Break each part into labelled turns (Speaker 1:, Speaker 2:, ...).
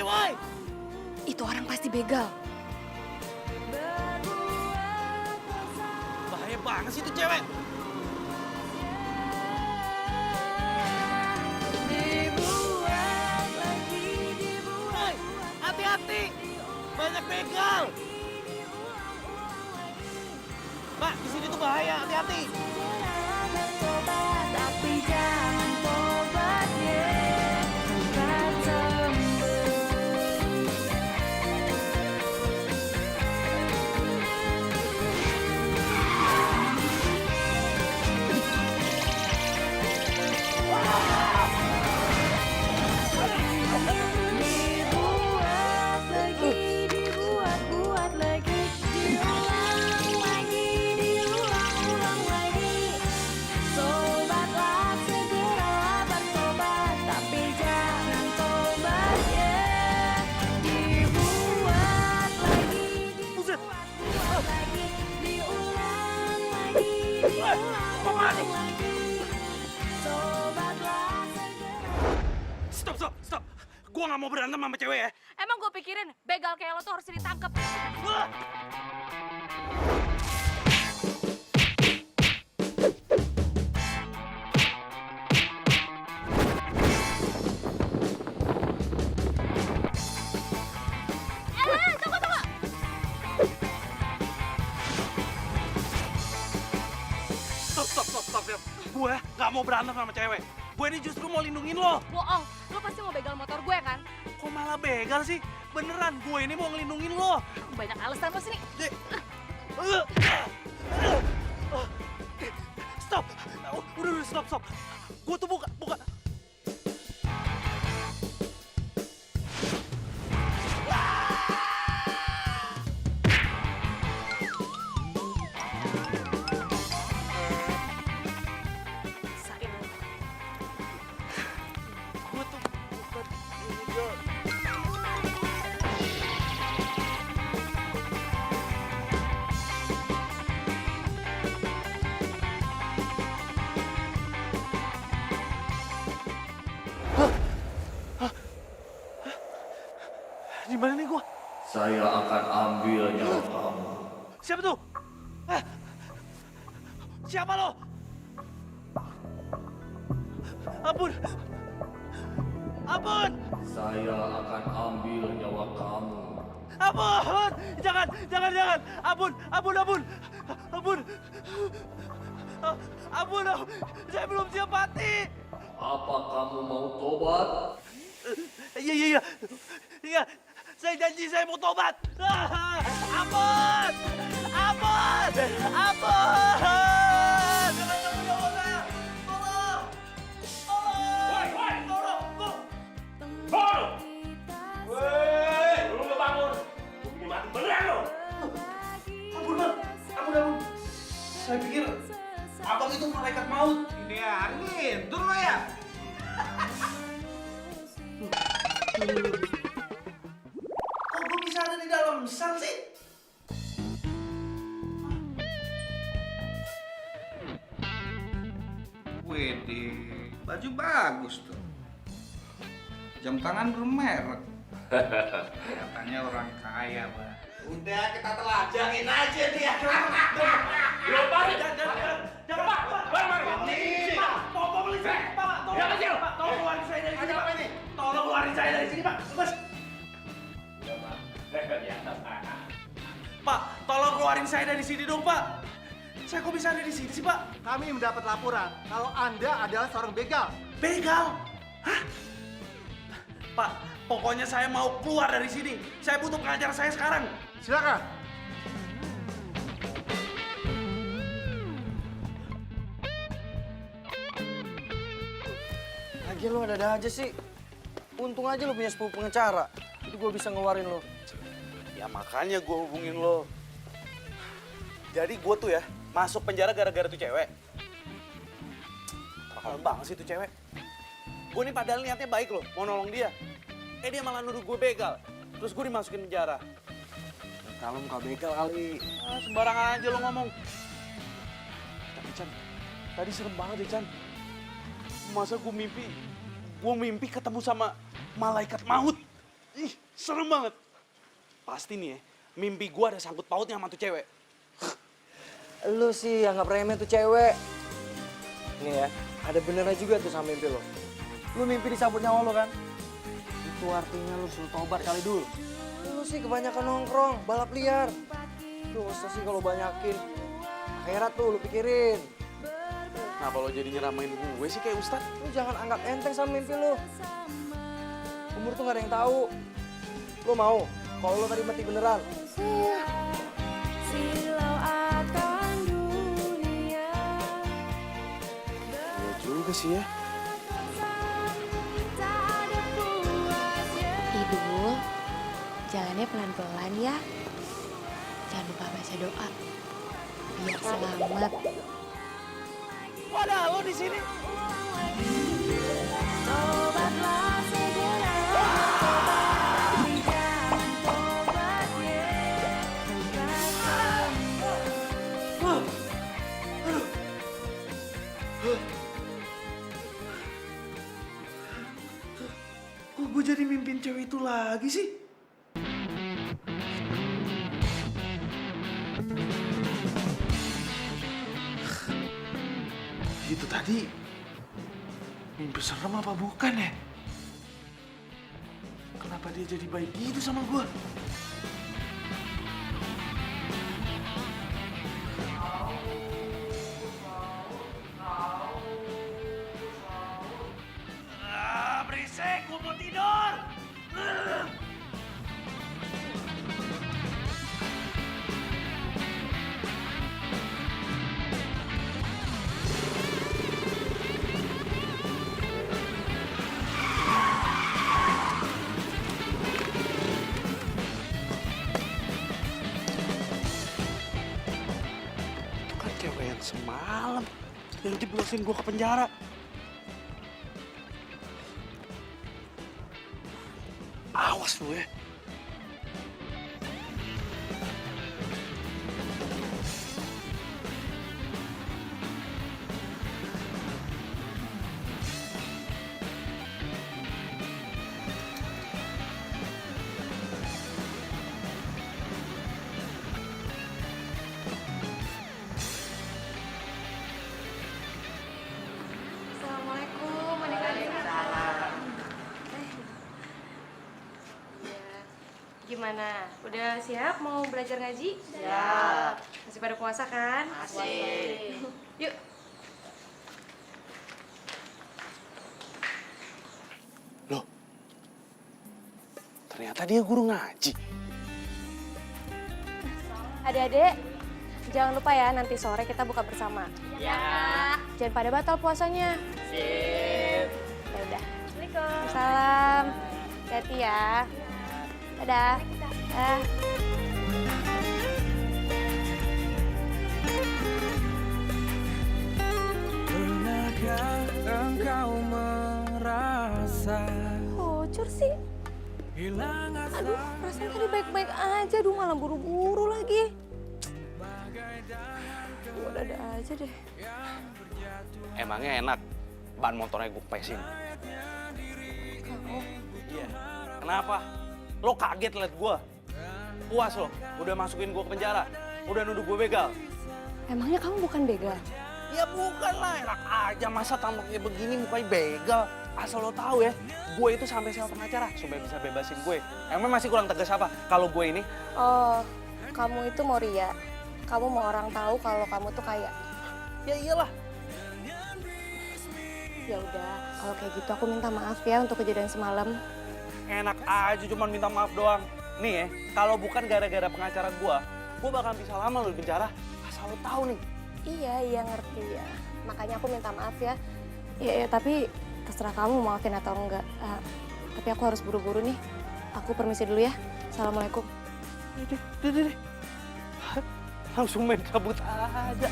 Speaker 1: woi!
Speaker 2: Itu orang pasti begal.
Speaker 1: Bahaya banget sih itu cewek. Woi, hati-hati! Banyak begal! Mbak, di sini tuh bahaya, hati-hati!
Speaker 3: Tapi jangan tobat dibuat lagi, diulang lagi. Sobatlah segeralah bertobat, tapi jangan tobat ya. Dibuat lagi, diulang lagi. Sobatlah segera.
Speaker 1: Stop! Gua nggak mau berantem sama cewek ya.
Speaker 2: Emang gue pikirin begal kayak lo tuh harus ditangkap.
Speaker 1: Wah!
Speaker 2: Tunggu.
Speaker 1: Stop. Gue nggak mau berantem sama cewek. Gue ini justru mau lindungin lo.
Speaker 2: Bohong, lo pasti mau begal motor gue kan?
Speaker 1: Kok malah begal sih? Beneran, gue ini mau ngelindungin lo.
Speaker 2: Banyak alasan lo sini.
Speaker 1: Stop! Udah, stop. Gue tuh buka.
Speaker 2: Sain lo.
Speaker 1: Gue tuh bukan ini, John. Di mana nih gua?
Speaker 4: Saya akan ambil nyawa kamu.
Speaker 1: Siapa tuh? Siapa lo? Ampun!
Speaker 4: Saya akan ambil nyawa kamu.
Speaker 1: Ampun! Jangan! Ampun! Saya belum siap mati!
Speaker 4: Apa kamu mau tobat?
Speaker 1: Iya. Saya janji saya mau tobat. Ampun!
Speaker 5: Lu bangun. Bikin mati beneran lo.
Speaker 1: Ampun. Saya pikir abang itu malaikat maut.
Speaker 5: Ini ya, tidur lo ya.
Speaker 1: Kok gue bisa ada di dalam sel sih?
Speaker 5: Widih, baju bagus tuh. Jam tangan bermerek. Katanya orang kaya, Pak. Udah kita telajangin aja dia. Lo balik.
Speaker 1: Jangan, Pak. Ini, Pak. Tolong beli saya, Pak. Tolong keluarin saya dari sini, Pak. Tolong keluarin saya dari sini, Pak. Mas. Pak, tolong keluarin saya dari sini dong, Pak. Saya kok bisa ada di sini sih, Pak?
Speaker 6: Kami mendapat laporan kalau Anda adalah seorang begal.
Speaker 1: Begal? Hah? Pak, pokoknya saya mau keluar dari sini. Saya butuh pengacara saya sekarang.
Speaker 6: Silakan.
Speaker 7: Lagi lo ada aja sih. Untung aja lo punya sepupu pengacara. Jadi gue bisa ngeluarin lo.
Speaker 1: Ya makanya gue hubungin lo. Jadi gue tuh ya masuk penjara gara-gara tuh cewek. Terlalu banget sih tuh cewek. Gue nih padahal niatnya baik loh, mau nolong dia. Dia malah nuduh gue begal. Terus gue dimasukin penjara.
Speaker 7: Kalau muka begal kali.
Speaker 1: Sembarangan aja lo ngomong. Tapi Chan, tadi serem banget ya Chan. Masa gue mimpi ketemu sama malaikat maut. Ih, serem banget. Pasti nih ya, mimpi gue ada sangkut pautnya sama tuh cewek.
Speaker 7: Lu sih anggap remeh tuh cewek. Nih ya, ada benernya juga tuh sama mimpi lo. Lu mimpi disambut nyawa lo kan? Itu artinya lu suruh tobat kali dulu. Lu sih kebanyakan nongkrong, balap liar. Dosa sih kalau banyakin. Akhirat tuh lu pikirin.
Speaker 1: Kenapa lo jadi nyeramain gue sih kayak Ustadz?
Speaker 7: Lu jangan anggap enteng sama mimpi lu. Umur tuh gak ada yang tahu. Lu mau kalau lu tadi mati beneran?
Speaker 3: Silau akan dunia.
Speaker 1: Iya juga sih ya.
Speaker 3: Tak ada puasnya.
Speaker 8: Ibu, jalannya pelan-pelan ya. Jangan lupa baca doa. Biar selamat.
Speaker 1: Wadah, lo di sini.
Speaker 3: Tobatlah segera. Tobat, jangan tobat
Speaker 1: Kok gue jadi mimpin cewek itu lagi sih? Itu tadi mimpi serem apa bukan ya? Kenapa dia jadi baik gitu sama gue? Berisik, gue mau tidur. Itu kan cewek yang semalam yang jeblosin gue ke penjara. Awas lu ya.
Speaker 2: Assalamualaikum, Waalaikumsalam. Gimana? Udah siap mau belajar ngaji? Siap. Masih pada puasa kan? Masih. Yuk.
Speaker 1: Loh, ternyata dia guru ngaji.
Speaker 9: Adik-adik, jangan lupa ya nanti sore kita buka bersama.
Speaker 2: Ya.
Speaker 9: Jangan pada batal puasanya.
Speaker 2: Sip.
Speaker 9: Ya udah.
Speaker 2: Assalamualaikum.
Speaker 9: Salam. Hati-hati ya. Dadah.
Speaker 10: Pernahkah engkau merasa
Speaker 9: Bocor sih.
Speaker 10: hilang asa?
Speaker 9: Aduh, perasaan tadi baik-baik aja. Aduh, malah buru-buru lagi. Udah aja deh.
Speaker 1: Emangnya enak ban motornya gue pesin?
Speaker 9: Kamu.
Speaker 1: Iya. Kenapa? Lo kaget liat gue? Puas lo? Udah masukin gue ke penjara? Udah nuduh gue begal?
Speaker 9: Emangnya kamu bukan begal?
Speaker 1: Ya bukan lah, enak aja masa tampaknya begini mukanya begal. Asal lo tahu ya, gue itu sampai sewa pengacara supaya bisa bebasin gue. Emang masih kurang tegas apa? Kalau gue ini,
Speaker 9: Oh, kamu itu mau ria. Kamu mau orang tahu kalau kamu tuh kaya.
Speaker 1: ya iyalah.
Speaker 9: Ya udah, kalau kayak gitu aku minta maaf ya untuk kejadian semalam.
Speaker 1: Enak aja cuman minta maaf doang. Nih ya, kalau bukan gara-gara pengacara gue bakal bisa lama lo di penjara. Asal lo tahu nih.
Speaker 9: Iya ngerti ya. Makanya aku minta maaf ya. Ya, tapi terserah kamu mau maafin atau enggak. Tapi aku harus buru-buru nih. Aku permisi dulu ya. Assalamualaikum.
Speaker 1: Deh. Langsung main cabut aja.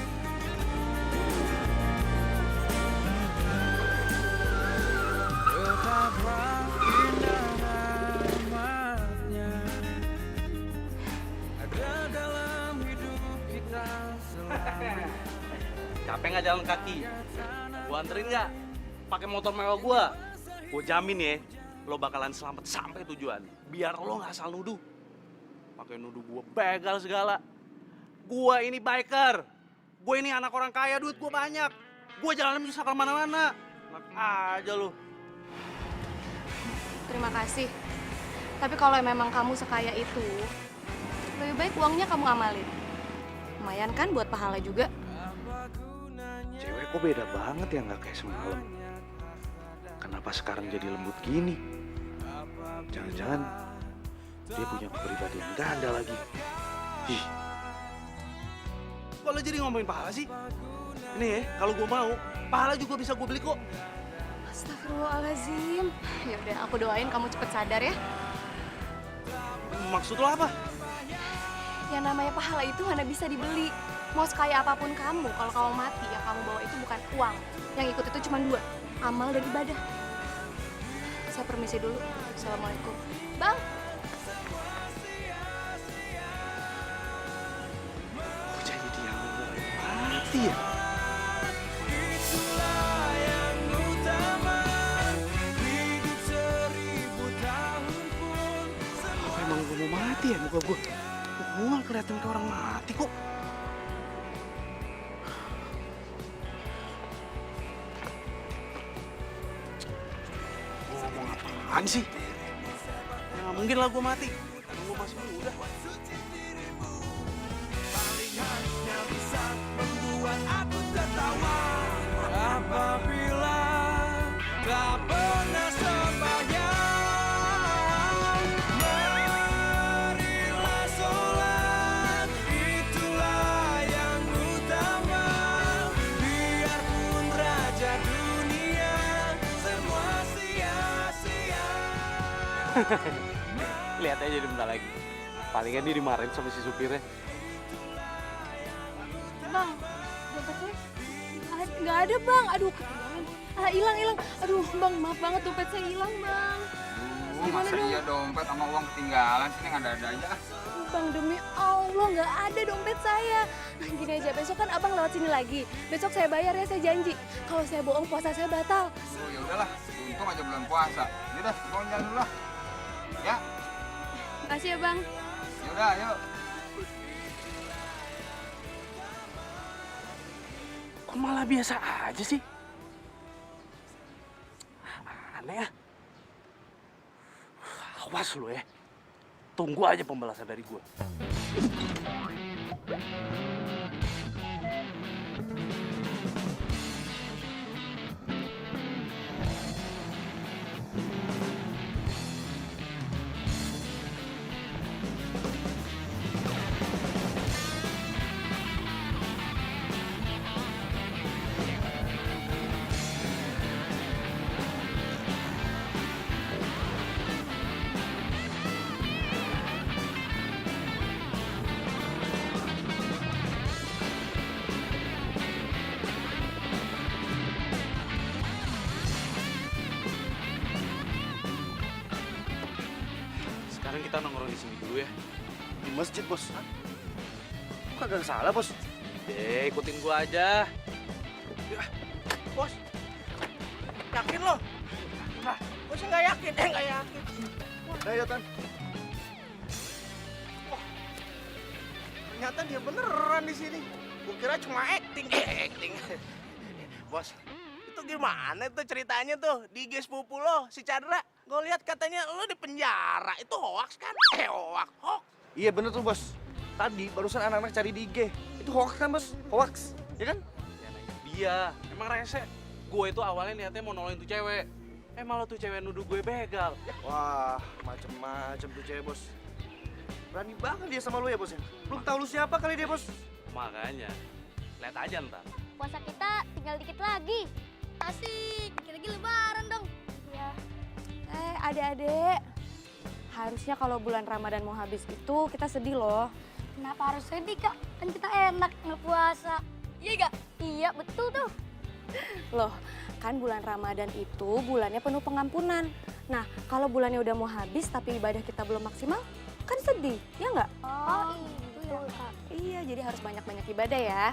Speaker 10: Betapa indah amatnya ada dalam hidup kita selama.
Speaker 1: Capek nggak jalan kaki? Gua anterin nggak? Pakai motor mewah gua. Gua jamin ya, lo bakalan selamat sampai tujuan. Biar lo nggak asal nuduh. Pakai nuduh gue begal segala. Gue ini biker. Gue ini anak orang kaya, duit gue banyak. Gue jalan bisa kemana-mana. Enak aja lo.
Speaker 9: Terima kasih. Tapi kalau memang kamu sekaya itu, lebih baik uangnya kamu amalin. Lumayan kan buat pahala juga.
Speaker 1: Cewek kok beda banget ya nggak kayak semalam. Kenapa sekarang jadi lembut gini? Jangan-jangan dia punya kepribadian ganda lagi. Ih. Kok lo jadi ngomongin pahala sih? Ini ya, kalau gue mau, pahala juga bisa gue beli kok.
Speaker 9: Astagfirullahaladzim. Ya udah, aku doain kamu cepet sadar ya.
Speaker 1: Maksud lo apa?
Speaker 9: Yang namanya pahala itu mana bisa dibeli. Mau sekaya apapun kamu, kalau kamu mati, yang kamu bawa itu bukan uang. Yang ikut itu cuma dua, amal dan ibadah. Saya permisi dulu. Assalamualaikum. Bang.
Speaker 1: Kok jadi dia mati ya?
Speaker 10: Itulah yang utama, hidup 1000 tahun pun
Speaker 1: Apa emang gue mau mati ya muka gue? Gue nggak kelihatan kayak orang mati kok. Ngomong apaan sih? Ya nggak mungkin lah gue mati. Gue masih muda.
Speaker 10: membuat aku tertawa apabila tak pernah sembahyang. Marilah sholat, itulah yang utama. Biarpun raja dunia semua sia-sia.
Speaker 1: Lihat aja jadi bentar lagi. Palingan dia dimarahin sama si supirnya.
Speaker 9: Bang, dompetnya nggak ada bang. Aduh, ketinggalan. Hilang. Aduh, bang, maaf banget dompet saya hilang bang.
Speaker 5: Masa iya dompet sama uang ketinggalan sih, nggak ada aja.
Speaker 9: Bang, demi Allah nggak ada dompet saya. Nah, gini aja, besok kan abang lewat sini lagi. Besok saya bayar ya, saya janji. Kalau saya bohong, puasa saya batal.
Speaker 5: Oh ya udahlah, untung aja bulan puasa. Yaudah, mau jalan dulu lah. Ya,
Speaker 9: Makasih ya bang.
Speaker 5: yaudah, yuk.
Speaker 1: Kok malah biasa aja sih? Aneh ya. Awas lu ya. Tunggu aja pembalasan dari gue. Sekarang kita nongkrong di sini dulu ya.
Speaker 7: Di masjid, bos. Kok kagak salah, bos?
Speaker 1: Ikutin gua aja.
Speaker 6: Bos, yakin lo? Nah, bos nggak yakin, nggak yakin.
Speaker 7: Ayo, Tan.
Speaker 6: Ternyata dia beneran di sini. Gue kira cuma acting. Bos, itu gimana tuh ceritanya tuh di IG sepupu lo, si Chandra? Gue lihat katanya lo di penjara. Itu hoax kan? Hoax.
Speaker 7: Iya bener tuh, bos. Tadi barusan anak-anak cari di IG. Itu hoax kan, bos? Hoax, ya kan?
Speaker 1: Ya nanya dia. Emang rese. Gue itu awalnya niatnya mau nolongin tuh cewek. Malah tuh cewek nuduh gue begal.
Speaker 7: Wah, macem-macem tuh cewek, bos. Berani banget dia sama lu ya, bos ya? Belum tahu lu siapa kali dia, bos.
Speaker 1: Makanya, lihat aja ntar.
Speaker 3: Puasa kita tinggal dikit lagi. Asik, dikit lagi lebaran dong. Iya.
Speaker 9: Adik-adik, harusnya kalau bulan Ramadan mau habis itu kita sedih loh.
Speaker 3: Kenapa harus sedih, Kak? Kan kita enak ngepuasa. Iya gak? Iya, betul tuh.
Speaker 9: Loh, kan bulan Ramadan itu bulannya penuh pengampunan. Nah, kalau bulannya udah mau habis tapi ibadah kita belum maksimal, kan sedih, ya nggak?
Speaker 3: Oh, iya, Kak.
Speaker 9: Iya, jadi harus banyak-banyak ibadah ya.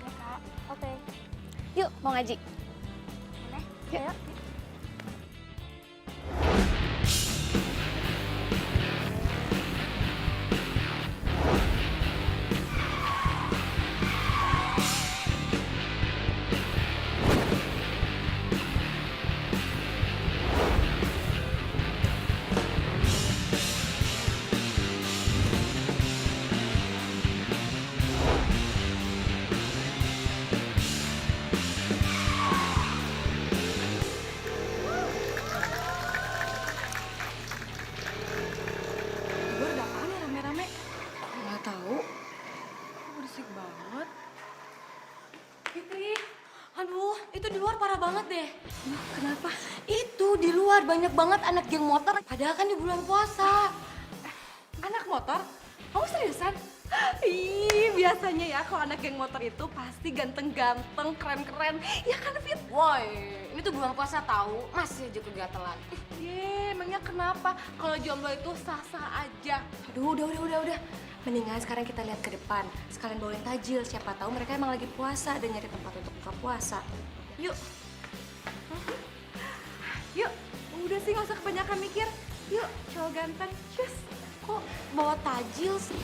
Speaker 3: Iya, Kak. Oke.
Speaker 9: Yuk, mau ngaji.
Speaker 3: Boleh?
Speaker 9: Yuk.
Speaker 3: Ayo.
Speaker 9: itu di luar parah banget deh. Kenapa? Itu di luar banyak banget anak geng motor. Padahal kan di bulan puasa. Anak motor? Kamu seriusan? Ih, biasanya ya kalau anak geng motor itu pasti ganteng-ganteng, keren-keren. Ya kan, Fit?
Speaker 2: Woi, ini tuh bulan puasa tahu, masih aja kegatelan.
Speaker 9: Emangnya kenapa? Kalau jomblo itu sah-sah aja.
Speaker 2: Aduh, udah. Mendingan sekarang kita lihat ke depan. Sekalian bawain tajil, siapa tahu mereka emang lagi puasa dan nyari tempat untuk buka puasa. Yuk.
Speaker 9: Yuk, udah sih nggak usah kebanyakan mikir. Yuk, cowok ganteng. Cus, kok bawa tajil sih?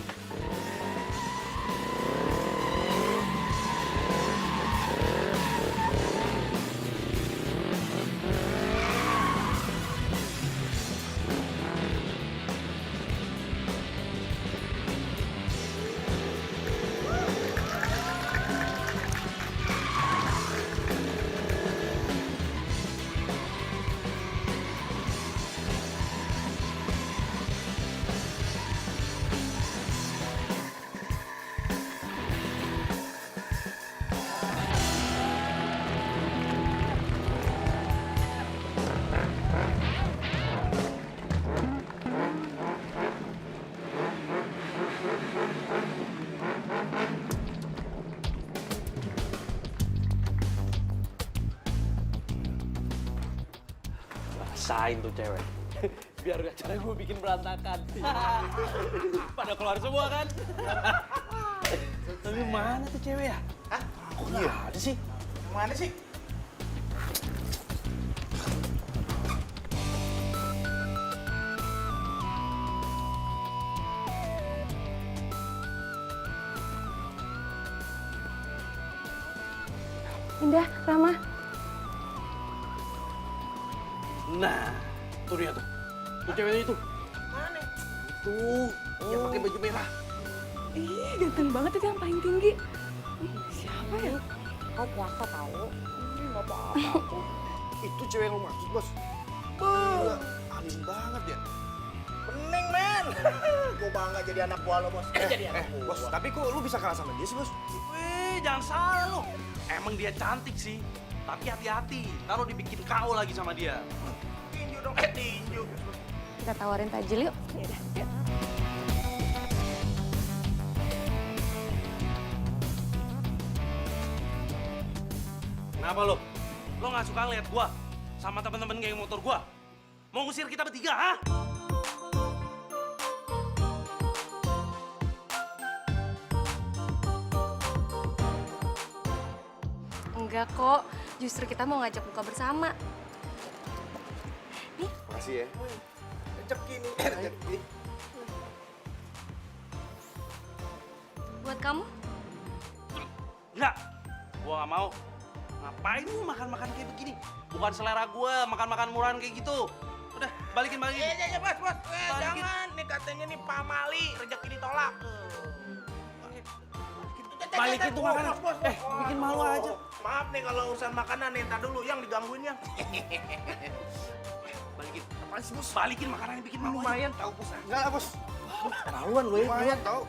Speaker 1: Rasain tuh cewek. Biar acara gue bikin berantakan. Pada keluar semua kan? Tapi mana tuh cewek ya?
Speaker 6: Hah?
Speaker 1: Kok nggak ada sih?
Speaker 6: Mana sih?
Speaker 9: Indah, Rama.
Speaker 1: Nah, tuh dia tuh. Tuh ceweknya itu.
Speaker 6: Mana?
Speaker 1: Tuh, yang pakai baju merah.
Speaker 9: Ih, ganteng banget itu yang paling tinggi. Siapa ya?
Speaker 7: Kau puasa tahu? Nggak apa-apa. Itu cewek yang lo maksud, Bos.
Speaker 6: Gila, alim banget ya. Bening, men. Gue bangga jadi anak buah lo, Bos. Jadi anak buah.
Speaker 7: Bos, tapi kok lu bisa kalah sama dia sih, Bos?
Speaker 1: Wih, jangan salah lo. Emang dia cantik sih. Tapi hati-hati, taruh dibikin KO lagi sama dia.
Speaker 6: Tinju dong, tinju.
Speaker 9: Kita tawarin tajil yuk. Yaudah, yuk.
Speaker 1: Kenapa lo? Lo nggak suka ngeliat gua sama temen-temen geng motor gua? Mau ngusir kita bertiga, ha?
Speaker 2: Enggak kok, justru kita mau ngajak buka bersama. Nih,
Speaker 7: Makasih ya.
Speaker 6: Rezeki nih, rezeki.
Speaker 2: buat kamu.
Speaker 1: Enggak, gua nggak mau. Ngapain lu makan-makan kayak begini? Bukan selera gua makan-makan murahan kayak gitu. Udah, balikin.
Speaker 6: Ya, Bos. Jangan. Nih katanya nih pamali, rezeki ditolak.
Speaker 1: Balikin tuh makanan.
Speaker 6: Bos.
Speaker 1: Bikin malu aja.
Speaker 6: Maaf nih kalau urusan makanan nih, ntar dulu yang digangguin yang.
Speaker 1: Balikin. Apaan sih, Bos? Balikin makanannya bikin malu aja.
Speaker 6: Lumayan tahu, Bos.
Speaker 7: Enggak lah, Bos. Maluan lu ya.
Speaker 6: Lumayan tahu.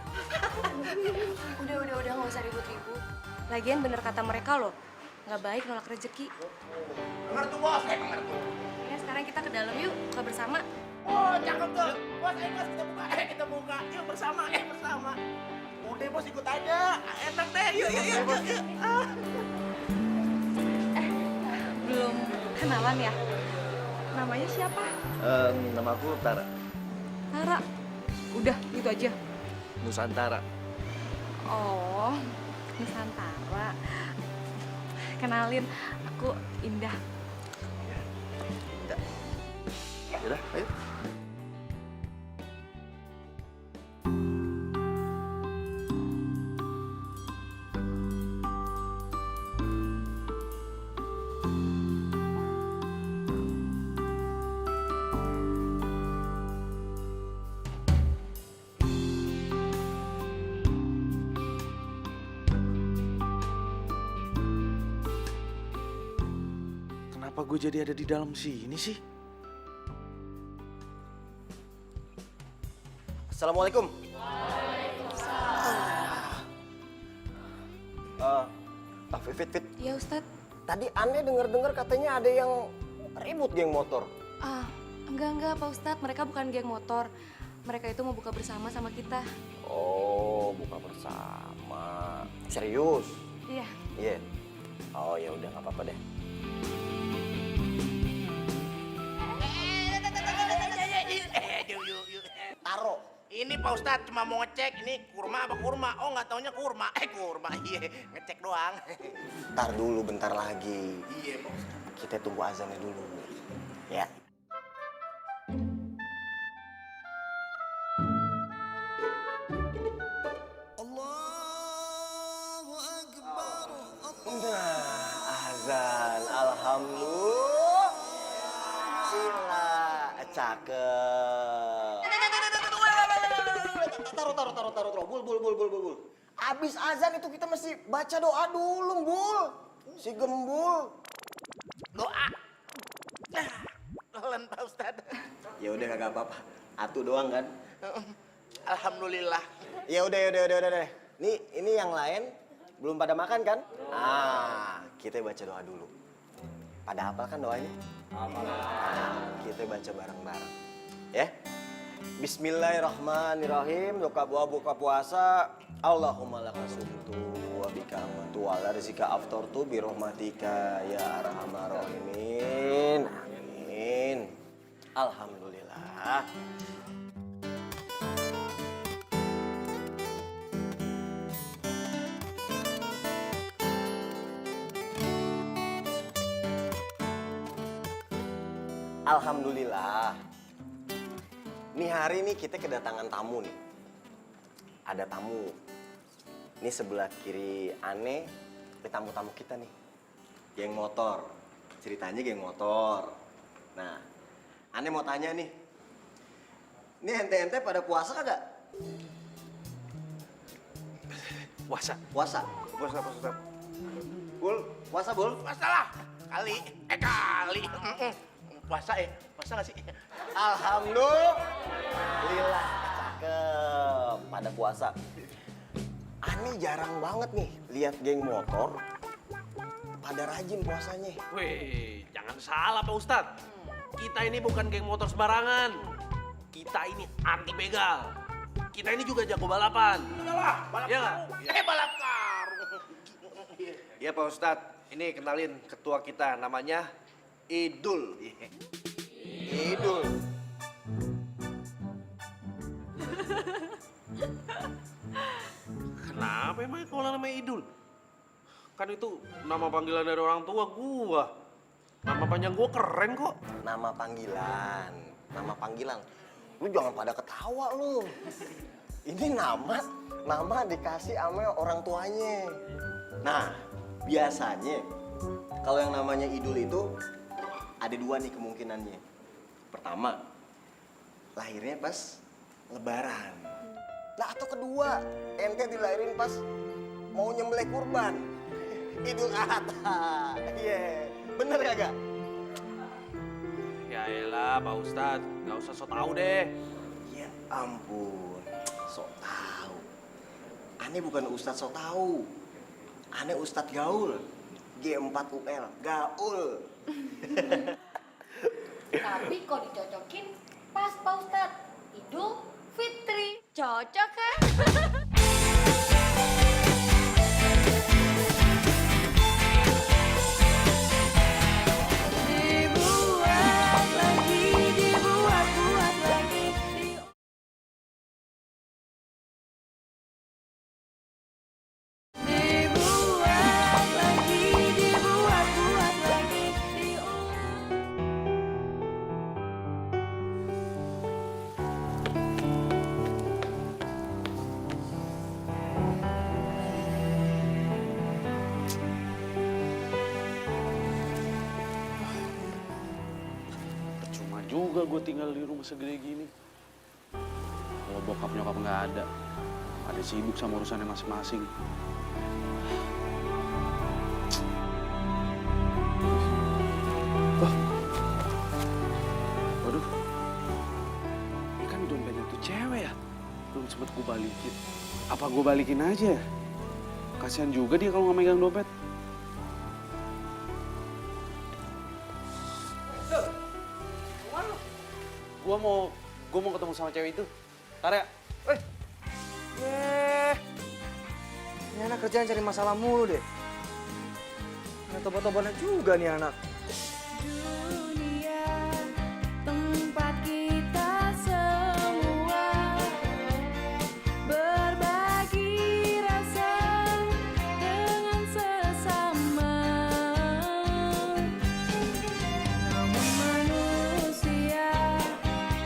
Speaker 2: Udah, nggak usah ribut-ribut. Lagian bener kata mereka loh, nggak baik nolak rezeki.
Speaker 6: Dengar tuh, Bos. Dengar tuh.
Speaker 2: Ya sekarang kita ke dalam yuk, buka bersama.
Speaker 6: Oh, cakep tuh. Bos, ayo Bos, kita buka. Yuk bersama. Udah, Bos, ikut aja. Enak deh. Yuk.
Speaker 9: Belum kenalan ya? Namanya siapa?
Speaker 7: Nama aku Tara.
Speaker 9: Tara. Udah, gitu aja.
Speaker 7: Nusantara.
Speaker 9: Oh, Nusantara. Kenalin, aku Indah.
Speaker 7: Yaudah, ayo.
Speaker 1: Kenapa gue jadi ada di dalam sini sih?
Speaker 7: Assalamualaikum. Fit.
Speaker 2: Iya Ustadz.
Speaker 7: Tadi aneh denger-dengar katanya ada yang ribut geng motor.
Speaker 2: Ah, enggak Pak Ustadz, mereka bukan geng motor. Mereka itu mau buka bersama sama kita.
Speaker 7: Oh, buka bersama. Serius?
Speaker 2: Iya.
Speaker 7: Iya. Oh ya udah nggak apa-apa deh.
Speaker 6: Yuk.
Speaker 7: Taro.
Speaker 6: Ini Pak Ustadz cuma mau ngecek ini kurma apa kurma. Oh nggak taunya kurma. Kurma iya ngecek doang.
Speaker 7: Ntar dulu bentar lagi.
Speaker 6: Iya Pak Ustadz.
Speaker 7: Kita tunggu azannya dulu. Ya. Nah, azan. Alhamdulillah. Sila. Cakep. Taruh. Bul. Abis azan itu kita mesti baca doa dulu, Bul. Si Gembul.
Speaker 6: Doa. Pelan Pak Ustadz.
Speaker 7: Ya udah kagak apa-apa. Atu doang kan?
Speaker 6: Alhamdulillah.
Speaker 7: Ya udah. Nih, ini yang lain belum pada makan kan? Kita baca doa dulu. Pada hafal kan doanya? Kita baca bareng-bareng. Ya? Bismillahirrahmanirrahim. Buka puasa. Allahumma lakasumtu wa bika amantu wa ala rizika aftartu bi rahmatika ya arhamar rahimin. Amin. Alhamdulillah. Alhamdulillah. Nih hari ini kita kedatangan tamu nih. Ada tamu. Ini sebelah kiri Ane, ini tamu-tamu kita nih. Geng motor. Ceritanya geng motor. Nah, Ane mau tanya nih. Ini ente-ente pada puasa kagak?
Speaker 1: Puasa.
Speaker 7: Puasa. Bul, puasa Bul?
Speaker 6: Puasa lah. Kali. Puasa nggak sih?
Speaker 7: Alhamdulillah, cakep. Pada puasa. Ani jarang banget nih lihat geng motor pada rajin puasanya.
Speaker 1: Wih, jangan salah Pak Ustadz. Kita ini bukan geng motor sembarangan. Kita ini anti begal. Kita ini juga jago balapan.
Speaker 6: Balap
Speaker 1: Iya nggak?
Speaker 6: balap karung.
Speaker 11: Ya Pak Ustadz, ini kenalin ketua kita namanya Idul.
Speaker 7: Idul.
Speaker 1: Kenapa emang kalau namanya Idul? Kan itu nama panggilan dari orang tua gua. Nama panjang gua keren kok.
Speaker 7: Nama panggilan. Lu jangan pada ketawa lu. Ini nama dikasih sama orang tuanya. Nah, biasanya kalau yang namanya Idul itu ada dua nih kemungkinannya. Pertama, lahirnya pas Lebaran. Nah, atau kedua, ente dilahirin pas mau nyembelih kurban. Idul Adha. Iya, bener kagak?
Speaker 1: Ya elah Pak Ustadz, nggak usah so tau deh.
Speaker 7: Ya ampun, sok tahu. Ane bukan Ustadz sok tahu. Ane Ustadz gaul. G4UL, gaul.
Speaker 3: Tapi kok dicocokin pas Pak Ustadz. Idul Fitri. Cocok kan?
Speaker 10: Dibuat lagi, dibuat lagi. Dibuat lagi, dibuat lagi.
Speaker 1: Percuma juga gue tinggal di rumah segede gini. Kalau bokap nyokap nggak ada sibuk sama urusannya masing-masing. Waduh, ini kan dompetnya tuh cewek ya. Belum sempet gue balikin. Apa gue balikin aja? Kasihan juga dia kalau nggak megang dompet. Gue mau ketemu sama cewek itu. Ntar ya.
Speaker 7: Ini anak kerjaan cari masalah mulu deh. Ada tobat-tobatnya juga nih anak.
Speaker 10: Dunia tempat kita semua berbagi rasa dengan sesama. Namun manusia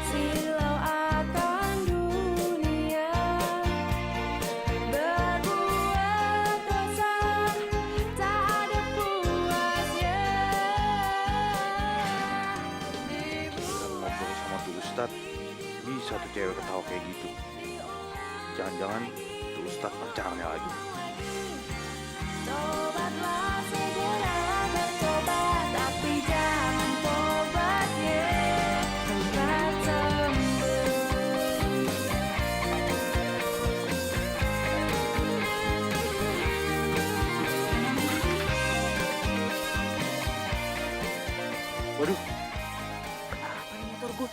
Speaker 10: silau akan dunia, berbuat dosa tak ada puasnya.
Speaker 11: Ngobrol sama tuh Ustadz, bisa tuh cewek ketawa kayak gitu. Jangan-jangan tuh Ustadz pacarnya lagi.
Speaker 10: Tobatlah segeralah bertobat, tapi jangan tobatnya cepat sembuh.
Speaker 1: Waduh. Kenapa ini motor gue?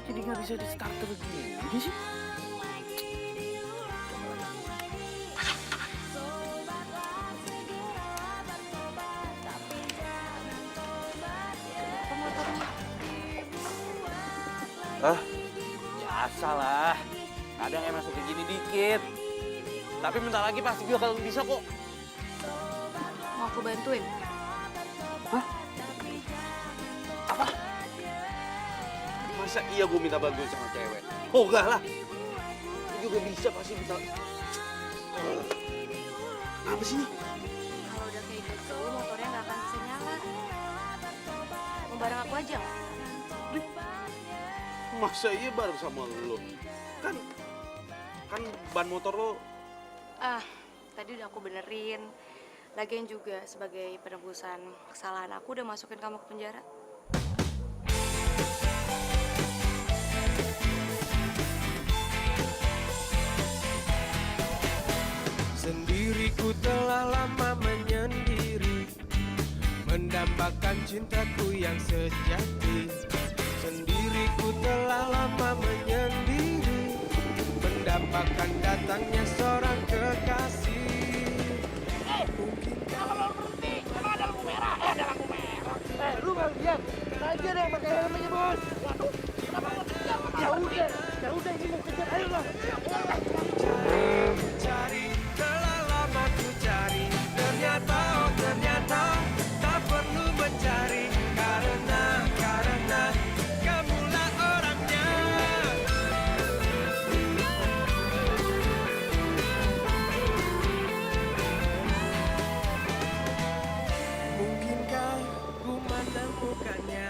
Speaker 1: Jadi nggak bisa di starter gini sih? Ah, biasa lah. Kadang emang suka gini dikit. Tapi bentar lagi pasti bakal bisa kok.
Speaker 2: Mau aku bantuin?
Speaker 1: Masa iya gue minta bantuan sama cewek? Oh enggak lah. Ini juga bisa pasti bisa. Apa sih ini?
Speaker 2: Kalau udah kayak gitu, motornya nggak akan bisa nyala. Mau bareng aku aja nggak?
Speaker 1: Masa iya bareng sama lo? Kan ban motor lo.
Speaker 2: Tadi udah aku benerin. Lagian juga sebagai penebusan kesalahan aku udah masukin kamu ke penjara.
Speaker 12: Sendiriku telah lama menyendiri, mendambakan cintaku yang sejati. Sendiriku telah lama menyendiri, mendambakan datangnya seorang kekasih.
Speaker 6: Lu nggak lihat? Aja deh pakai helmnya bos. Waduh, kenapa bos? Ya udah ini mau kejar, ayo lah.
Speaker 12: Cari, telah lama ku cari, ternyata tak perlu mencari, karena kamulah orangnya. Mungkinkah ku menemukannya?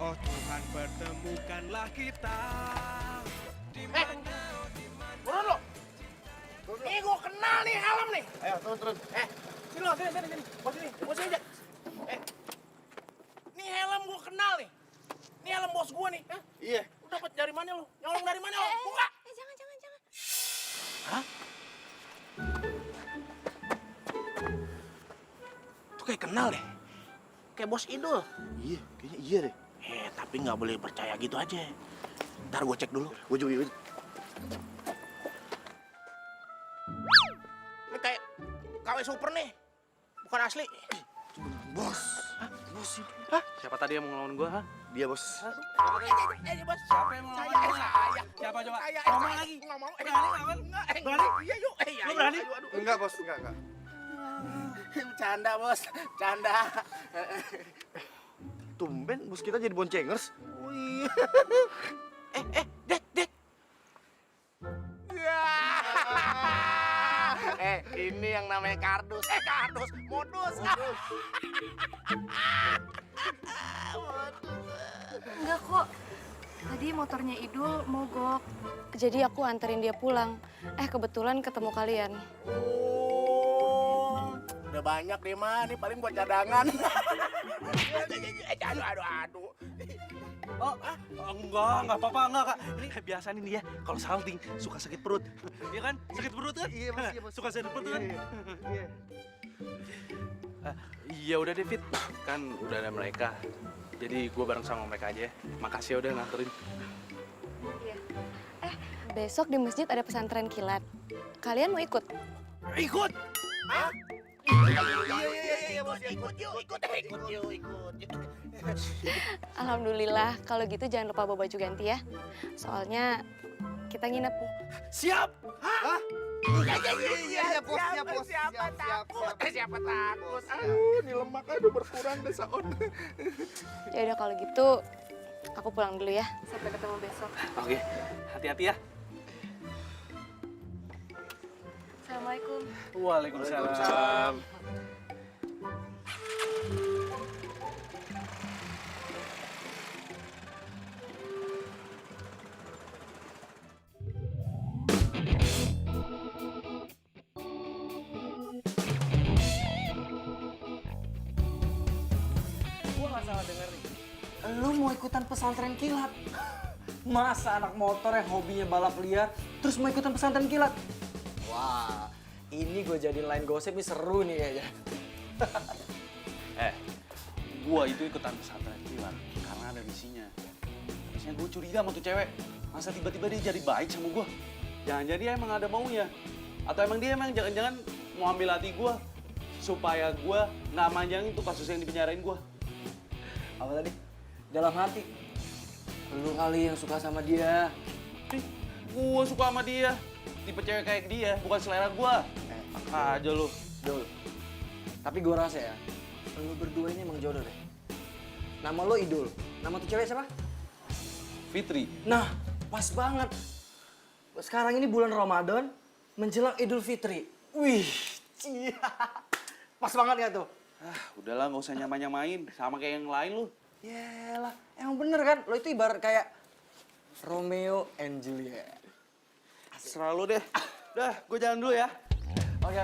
Speaker 12: Oh Tuhan, pertemukanlah kita.
Speaker 6: Turun lo. Nih gua kenal nih helm nih.
Speaker 11: Ayo, turun.
Speaker 6: Sini lo, sini. Bos aja. Nih helm gua kenal nih. Nih helm bos gua nih.
Speaker 11: Iya.
Speaker 6: Lu dapat dari mana lu? Nyolong dari mana lo? Buka.
Speaker 2: Jangan.
Speaker 6: Hah? Tuh kayak kenal deh. Kayak bos Idul.
Speaker 11: Iya, kayaknya iya deh.
Speaker 6: Tapi nggak boleh percaya gitu aja. Ntar gue cek dulu.
Speaker 11: Gue juga.
Speaker 6: Ini kayak KW Super nih. Bukan asli.
Speaker 11: Bos.
Speaker 6: Bos ini.
Speaker 1: Siapa tadi yang mau ngelawan gue, ha?
Speaker 11: Dia bos.
Speaker 6: Bos. Siapa yang mau ngelawan gue? Siapa coba? Ngomong lagi. Nggak mau. Berani? Iya yuk. Lu berani?
Speaker 11: Enggak bos, enggak.
Speaker 6: Bercanda bos. Canda.
Speaker 11: Tumben bos kita jadi boncengers.
Speaker 6: Wih. Dek. Ini yang namanya kardus. Modus.
Speaker 2: Enggak kok. Tadi motornya Idul mogok. Jadi aku anterin dia pulang. Kebetulan ketemu kalian.
Speaker 6: Oh, udah banyak deh mah. Ini paling buat cadangan. Aduh.
Speaker 1: Enggak apa-apa, Kak. Ini biasa nih dia, kalau salting suka sakit perut. Iya kan? Sakit perut kan?
Speaker 11: Iya, Bos.
Speaker 1: Suka sakit perut kan?
Speaker 11: Iya.
Speaker 1: Iya udah David, kan udah ada mereka. Jadi gue bareng sama mereka aja ya. Makasih ya udah nganterin.
Speaker 2: Iya. Besok di masjid ada pesantren kilat. Kalian mau ikut?
Speaker 1: Ikut?
Speaker 6: Hah? Iya, bos. Ikut yuk.
Speaker 2: Alhamdulillah, kalau gitu jangan lupa bawa baju ganti ya. Soalnya kita nginep.
Speaker 1: Siap! Hah?
Speaker 6: Iya, bos. Siapa takut? Aduh, ini lemaknya udah berkurang deh, Saon.
Speaker 2: Ya udah kalau gitu, aku pulang dulu ya. Sampai ketemu besok.
Speaker 1: Oke, hati-hati ya.
Speaker 2: Assalamualaikum.
Speaker 1: Waalaikumsalam.
Speaker 7: Gua nggak salah denger nih. Lu mau ikutan pesantren kilat? Masa anak motor yang hobinya balap liar terus mau ikutan pesantren kilat? Wah, ini gue jadiin line gosip nih, seru nih kayaknya.
Speaker 1: Gua itu ikutan pesantren kilat karena ada misinya. Misinya gue curiga sama tuh cewek. Masa tiba-tiba dia jadi baik sama gua? Jangan-jangan dia emang ada maunya. Atau emang dia emang jangan-jangan mau ambil hati gua supaya gua nggak manjangin tuh kasus yang dipenjarain gua.
Speaker 7: Apa tadi? Dalam hati. Lu kali yang suka sama dia.
Speaker 1: Gua suka sama dia. Tipe cewek kayak dia, bukan selera gua. Aja lu.
Speaker 7: Dul. Tapi gue rasa ya, lu berdua ini emang jodoh deh. Nama lo Idul. Nama tuh cewek siapa?
Speaker 1: Fitri.
Speaker 7: Nah, pas banget. Sekarang ini bulan Ramadan, menjelang Idul Fitri. Wih, cia. Pas banget ya tuh?
Speaker 1: Udahlah nggak usah nyamain sama kayak yang lain lu.
Speaker 7: Yelah, emang bener kan? Lo itu ibarat kayak Romeo and Juliet.
Speaker 1: Serah lu deh. Udah, gue jalan dulu ya.
Speaker 7: Oke.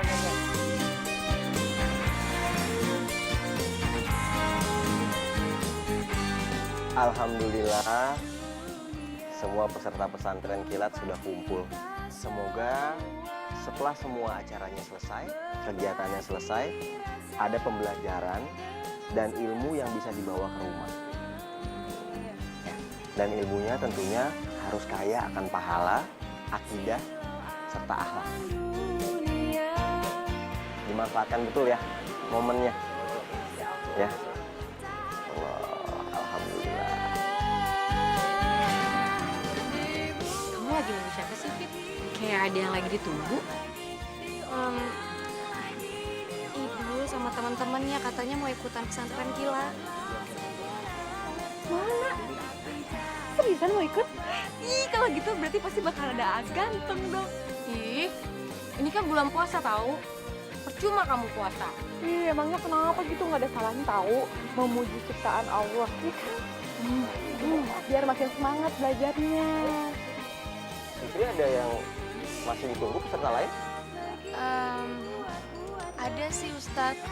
Speaker 13: Alhamdulillah, semua peserta pesantren kilat sudah kumpul. Semoga setelah semua acaranya selesai, kegiatannya selesai, ada pembelajaran dan ilmu yang bisa dibawa ke rumah. Ya, dan ilmunya tentunya harus kaya akan pahala, akidah, serta akhlak. Dimanfaatkan betul ya momennya. Ya. Alhamdulillah.
Speaker 8: Kamu lagi nunggu siapa sih, Fit? Kayak ada yang lagi ditunggu.
Speaker 2: Ibu sama teman-temannya katanya mau ikutan pesantren kilat.
Speaker 9: Mana? Seriusan mau ikut? Ih, kalau gitu berarti pasti bakal ada ganteng dong.
Speaker 2: Ih, ini kan bulan puasa tahu. Percuma kamu puasa.
Speaker 9: Ih, emangnya kenapa gitu, nggak ada salahnya tahu memuji ciptaan Allah. Iya kan? Biar makin semangat belajarnya.
Speaker 13: Fitri, ada yang masih ditunggu peserta lain?
Speaker 2: Ada sih Ustadz,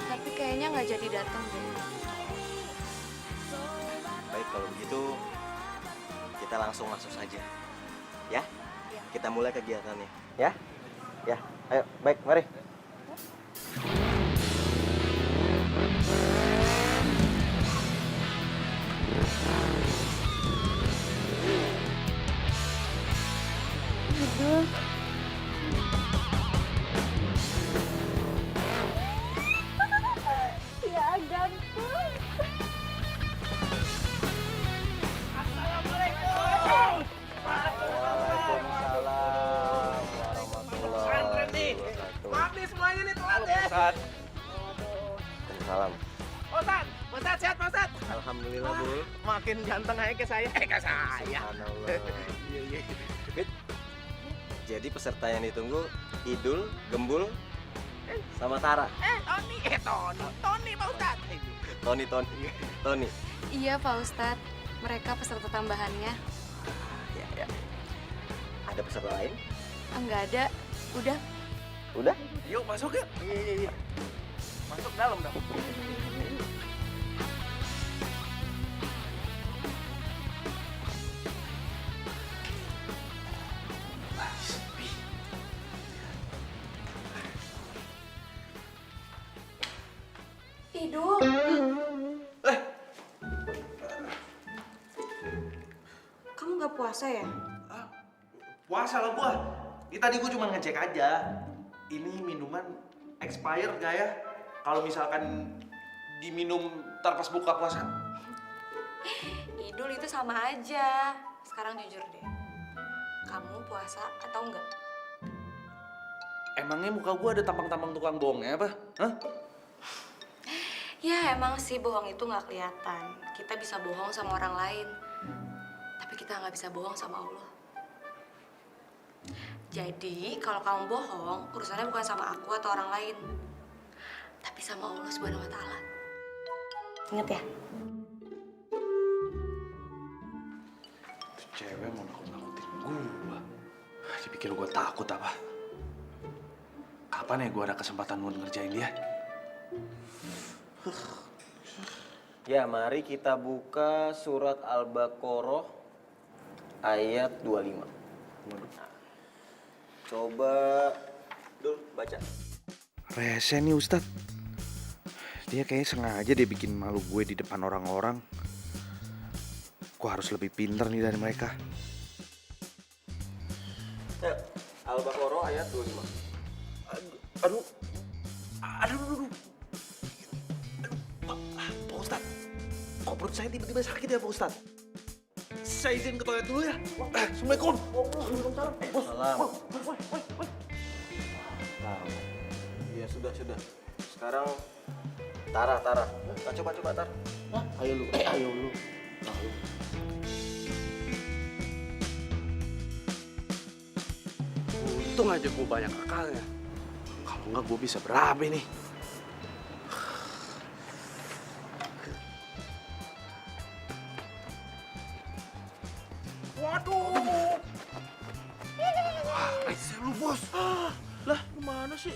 Speaker 2: tapi kayaknya nggak jadi datang deh.
Speaker 13: Baik, kalau begitu kita langsung masuk saja. Ya? Kita mulai kegiatannya. Ya? Ya, ayo. Baik, mari.
Speaker 9: Aduh. Ya ganteng.
Speaker 6: Assalamualaikum.
Speaker 13: Waalaikumsalam warahmatullahi wabarakatuh.
Speaker 6: Maaf nih semuanya nih telat ya.
Speaker 13: Waalaikumsalam.
Speaker 6: Ustaz sehat Pak Ustaz?
Speaker 13: Alhamdulillah, Bu.
Speaker 6: Makin ganteng aja ke saya. Ke saya.
Speaker 13: Subhanallah.
Speaker 6: Iya.
Speaker 13: Fit, jadi peserta yang ditunggu Idul, Gembul, sama Tara.
Speaker 6: Tony Pak Ustaz.
Speaker 13: Tony.
Speaker 2: Iya Pak Ustadz, mereka peserta tambahannya.
Speaker 13: Ya. Ada peserta lain?
Speaker 2: Nggak ada, udah.
Speaker 13: Udah?
Speaker 6: Yuk masuk yuk. Iya. Masuk dalam dong.
Speaker 2: nggak puasa ya?
Speaker 1: Puasa lah gua. Ini tadi gua cuma ngecek aja. Ini minuman expired gak ya? Kalau misalkan diminum ntar pas buka puasa.
Speaker 2: Idul itu sama aja. Sekarang jujur deh. Kamu puasa atau enggak?
Speaker 1: Emangnya muka gua ada tampang-tampang tukang bohongnya apa? Hah?
Speaker 2: Ya emang sih bohong itu nggak kelihatan. Kita bisa bohong sama orang lain. Tapi kita nggak bisa bohong sama Allah. Jadi kalau kamu bohong, urusannya bukan sama aku atau orang lain. Tapi sama Allah Subhanahu wa Ta'ala. Ingat ya?
Speaker 1: Tuh cewek mau nakut-nakutin gua. Dipikir gua takut apa? Kapan ya gua ada kesempatan buat ngerjain dia?
Speaker 13: Ya, mari kita buka surat Al-Baqarah ayat 25. Coba Dul baca.
Speaker 11: Rese nih Ustadz. Dia kayaknya sengaja dia bikin malu gue di depan orang-orang. Gue harus lebih pintar nih dari mereka.
Speaker 13: Ayo, Al-Baqarah ayat 25.
Speaker 1: Aduh. Pak Ustadz, kok perut saya tiba-tiba sakit ya Pak Ustadz? Saya izin ke toilet dulu ya. Assalamualaikum.
Speaker 13: Salam. Ya sudah. Sekarang Tara. Coba Tar.
Speaker 1: Ayo lu. Untung aja gue banyak akalnya. Kalau enggak gue bisa berabe nih. Waduh. Wah, rese lu bos. Lah, gimana sih?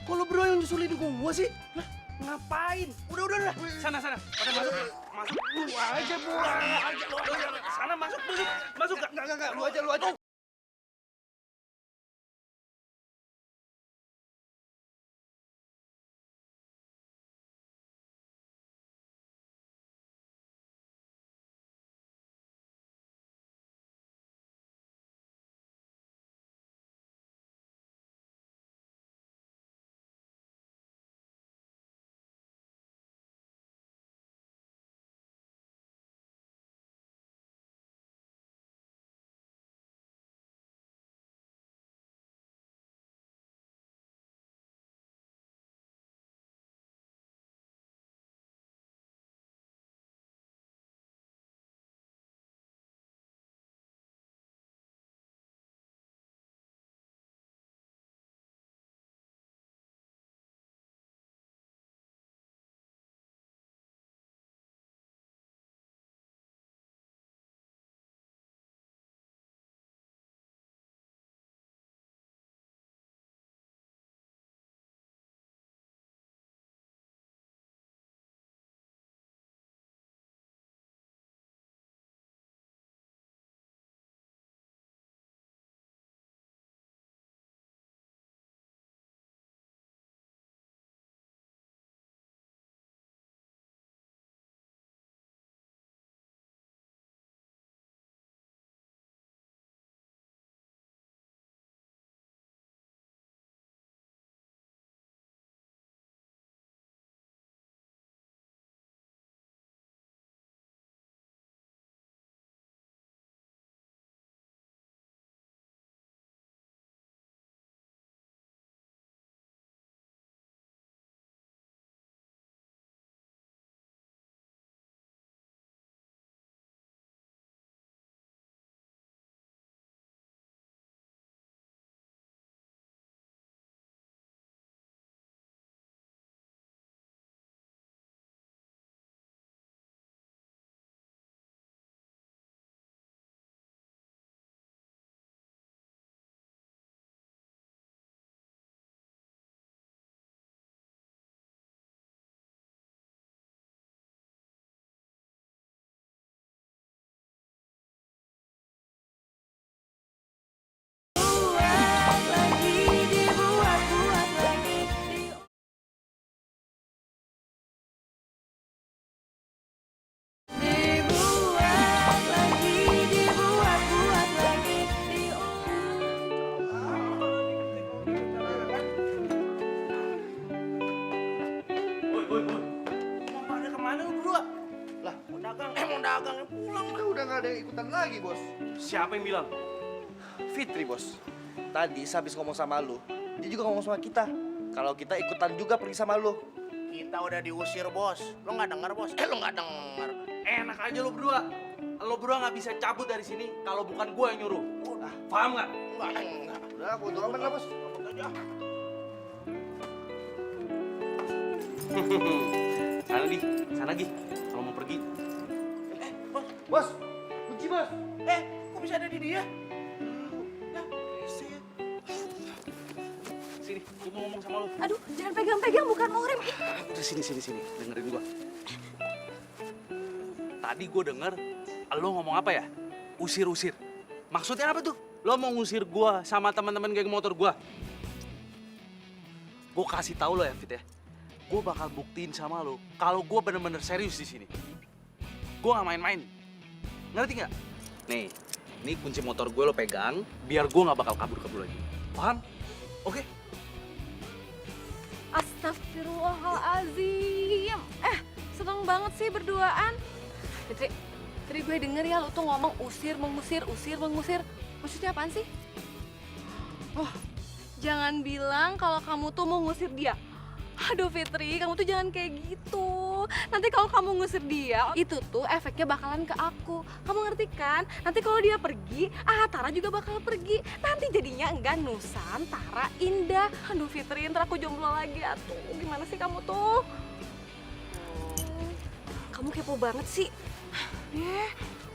Speaker 1: Kok lu berdua yang nyusulin gua sih? Lah, ngapain? Udah. Sana. Pada masuk. Lu aja, Bu. Sana masuk. Enggak. Lu aja.
Speaker 5: ikutan lagi, Bos.
Speaker 1: Siapa yang bilang?
Speaker 7: Fitri, Bos. Tadi habis ngomong sama lu, dia juga ngomong sama kita. Kalau kita ikutan juga pergi sama lu.
Speaker 6: Kita udah diusir, Bos. Lo nggak denger, Bos? Lo nggak denger.
Speaker 1: Enak aja lo berdua. Lo berdua nggak bisa cabut dari sini kalau bukan gue yang nyuruh. Paham nggak?
Speaker 6: Enggak.
Speaker 5: Udah, bodo amat lah, Bos.
Speaker 1: Sana di, sana Gi. Kalau mau pergi.
Speaker 5: Bos, kunci, Bos.
Speaker 6: Kok bisa ada di dia?
Speaker 1: Sini, gue mau ngomong sama lo.
Speaker 3: Aduh, jangan pegang-pegang, bukan murim.
Speaker 1: Udah sini, dengerin gua. Tadi gua denger lo ngomong apa ya? Usir-usir. Maksudnya apa tuh? Lo mau ngusir gua sama teman-teman geng motor gua? Gua kasih tahu lo ya, Fit ya. Gua bakal buktiin sama lo kalau gua bener-bener serius di sini. Gua nggak main-main. Ngerti nggak? Nih, ini kunci motor gue lo pegang, biar gua nggak bakal kabur-kabur lagi. Paham? Oke?
Speaker 9: Astagfirullahalazim. Seneng banget sih berduaan. Fitri, tadi gue denger ya lo tuh ngomong usir, mengusir. Maksudnya apaan sih? Oh, jangan bilang kalau kamu tuh mau ngusir dia. Aduh Fitri, kamu tuh jangan kayak gitu. Nanti kalau kamu ngusir dia, itu tuh efeknya bakalan ke aku. Kamu ngerti kan? Nanti kalau dia pergi, Tara juga bakal pergi. Nanti jadinya enggak Nusantara Indah. Aduh Fitri, ntar aku jomblo lagi atuh. Gimana sih kamu tuh? Kamu kepo banget sih.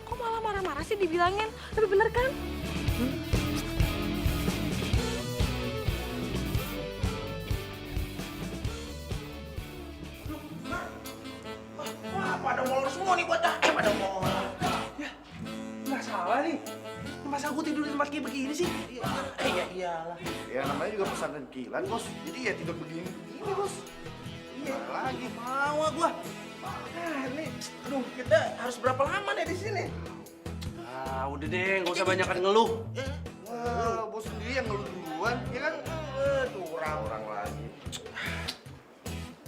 Speaker 9: Kok malah marah-marah sih dibilangin? Tapi bener kan?
Speaker 6: Pada molor semua nih bocah. Pada molor.
Speaker 1: Ya, nggak salah nih. Masa gue tidur di tempat kayak begini sih?
Speaker 6: Ya iyalah.
Speaker 5: Ya namanya juga pesantren kilat, Bos. Jadi ya tidur begini, Bos. Iya lagi.
Speaker 6: Mau gua. Ini, aduh, kita harus berapa lama nih di sini?
Speaker 1: Udah deh, nggak usah banyakan ngeluh.
Speaker 5: Wah, Bos sendiri yang ngeluh duluan, ya kan? Tuh orang lagi.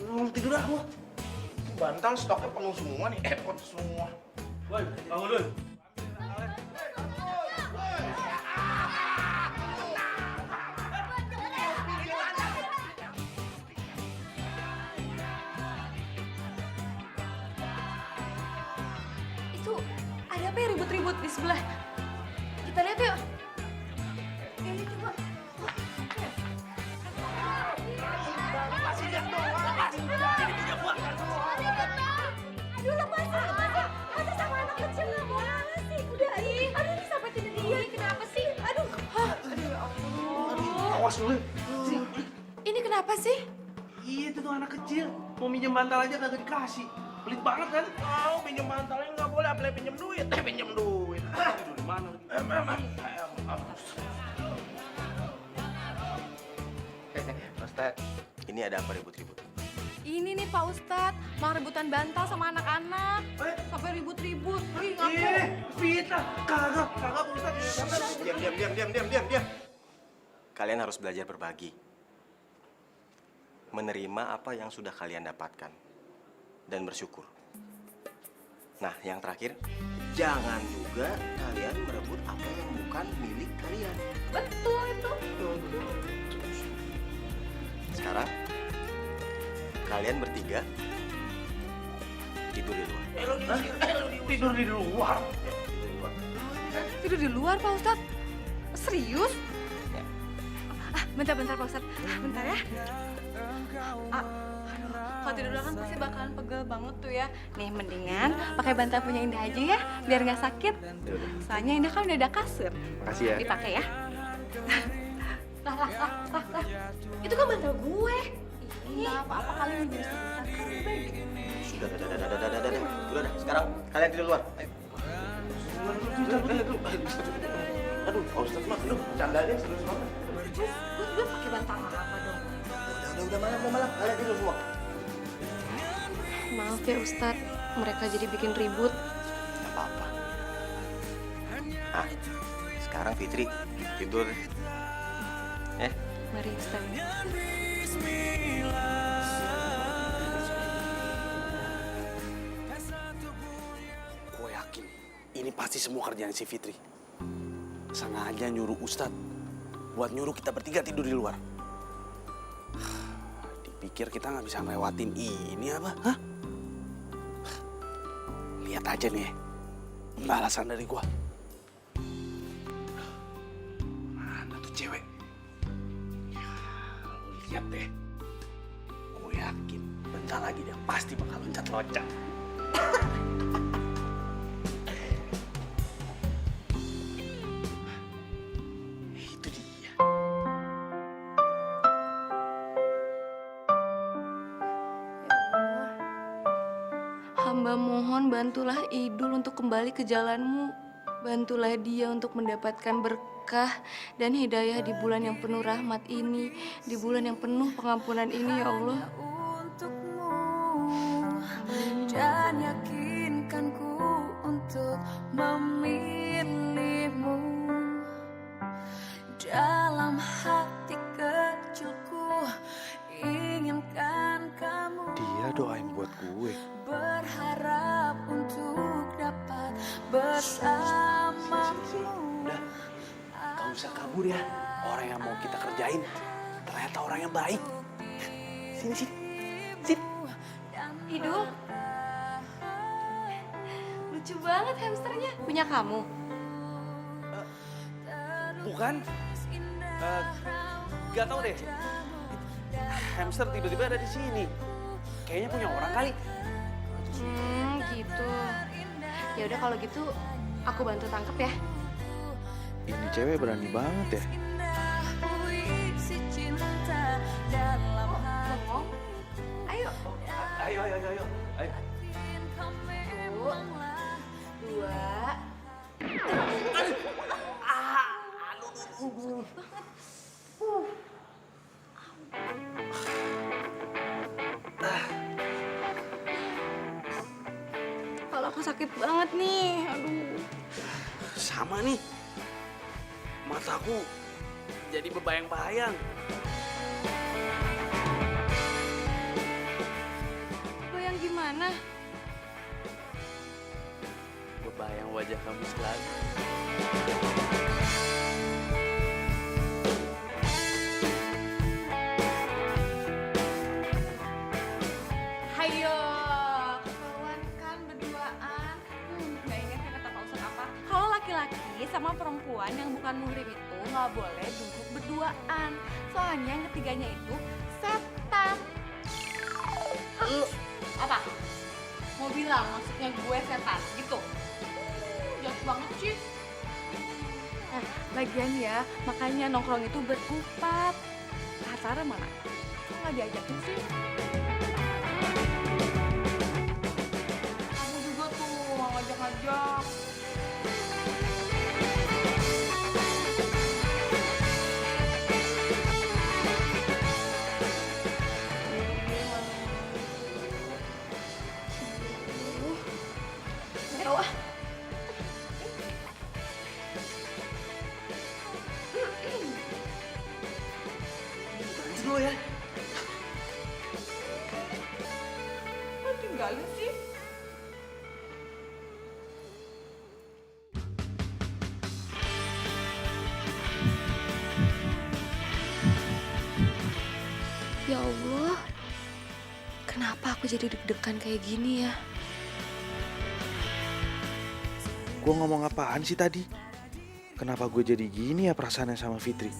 Speaker 1: Lu tidur ah gua.
Speaker 6: Bantal stoknya penuh semua nih, airport semua.
Speaker 1: Woi, bangun dulu.
Speaker 9: Itu ada apa ya ribut-ribut di sebelah? Kita lihat yuk. Ini coba. Aduh lepasin. Masa sama anak kecil nggak boleh sih? Udah, aduh ini sampai tidak dia. Kenapa sih? Aduh. Aduh ya Allah.
Speaker 1: Awas dulu.
Speaker 9: Ini kenapa sih?
Speaker 1: Iya, itu tuh anak kecil. Mau minjem bantal aja kagak dikasih. Pelit banget kan?
Speaker 6: Mau pinjam bantalnya nggak boleh, apalagi pinjam duit. Pinjam duit.
Speaker 1: Tidur di mana?
Speaker 13: Ustaz, ini ada apa ribut-ribut?
Speaker 9: Ini nih Pak Ustadz, malah rebutan bantal sama anak-anak. Sampai ribut-ribut. Ih, ngaku.
Speaker 1: Fitnah. Kagak Pak Ustadz.
Speaker 13: Diam. Kalian harus belajar berbagi. Menerima apa yang sudah kalian dapatkan. Dan bersyukur. Nah, yang terakhir, jangan juga kalian merebut apa yang bukan milik kalian.
Speaker 9: Betul itu.
Speaker 13: Sekarang, kalian bertiga tidur di luar.
Speaker 1: Tidur di luar.
Speaker 9: Tidur di luar Pak Ustadz? Serius? Bentar Pak Ustadz. Bentar ya. Kalau tidur dulu kan pasti bakalan pegel banget tuh ya. Nih mendingan pakai bantal punya Indah aja ya, biar nggak sakit. Soalnya Indah kan udah ada kasur.
Speaker 13: Makasih ya.
Speaker 9: Dipakai ya. Lah. Itu kan bantal gue. Nggak apa-apa kali ini jadi sebentar. Kan udah baik.
Speaker 13: Sudah. Udah, sekarang kalian tidur luar. Ayo.
Speaker 5: Aduh, Pak Ustadz mah, bercanda aja serius banget.
Speaker 9: Gue pakai bantal apa dong?
Speaker 13: Udah malam. Kalian tidur semua.
Speaker 9: Maaf ya Ustadz, mereka jadi bikin ribut.
Speaker 13: Gak apa-apa. Nah, sekarang Fitri tidur.
Speaker 9: Mari Ustadz.
Speaker 1: Gue yakin ini pasti pasti semua kerjaan si Fitri. Sengaja nyuruh Ustadz buat nyuruh kita bertiga tidur di luar. Dipikir kita nggak bisa ngelewatin ini apa? Hah? Lihat aja nih balasan dari gua. Mana tuh cewek? Ya, lu lihat deh. Gue yakin bentar lagi dia pasti bakal loncat-loncat. Itu dia.
Speaker 2: Hamba mohon bantulah Idul untuk kembali ke jalanmu. Bantulah dia untuk mendapatkan berkah dan hidayah di bulan yang penuh rahmat ini. Di bulan yang penuh pengampunan ini ya Allah.
Speaker 10: Dan yakinkanku untuk memilihmu. Dalam hati kecilku inginkan kamu.
Speaker 11: Dia doain buat gue.
Speaker 10: Berharap untuk dapat bersamamu.
Speaker 1: Udah, gak usah kabur ya. Orang yang mau kita kerjain ternyata orang yang baik. Sini, sini. Sini.
Speaker 2: Idul. Lucu banget hamsternya. Punya kamu?
Speaker 1: Bukan. Gak tau deh. Hamster tiba-tiba ada di sini. Kayaknya punya orang kali.
Speaker 2: Gitu. Ya udah kalau gitu aku bantu tangkep ya.
Speaker 11: Ini cewek berani banget ya.
Speaker 10: Puisi cinta dalam hati.
Speaker 2: Ayo.
Speaker 1: Ayo. Ayo.
Speaker 2: 1, 2. Kalau aku sakit banget nih, aduh.
Speaker 1: Sama nih. Mataku jadi bebayang-bayang.
Speaker 2: Bayang gimana?
Speaker 1: Bebayang wajah kamu selalu.
Speaker 8: Hayo, ketahuan kan berduaan. Nggak ingat kan kata Pak Ustadz apa? Kalau laki-laki sama perempuan yang bukan muhrim itu nggak boleh duduk berduaan. Soalnya yang ketiganya itu setan. Lu apa? Mau bilang maksudnya gue setan gitu? Jahat banget sih. Nah, lagian ya, makanya nongkrong itu berkupat. Acara mana? Kok nggak diajakin sih? Kamu juga tuh ngajak-ngajak.
Speaker 2: Mewah.
Speaker 1: Dulu ya.
Speaker 8: Kok tinggalin sih?
Speaker 2: Ya Allah, kenapa aku jadi deg-degan kayak gini ya?
Speaker 11: Gue ngomong apaan sih tadi? Kenapa gue jadi gini ya perasaannya sama Fitri?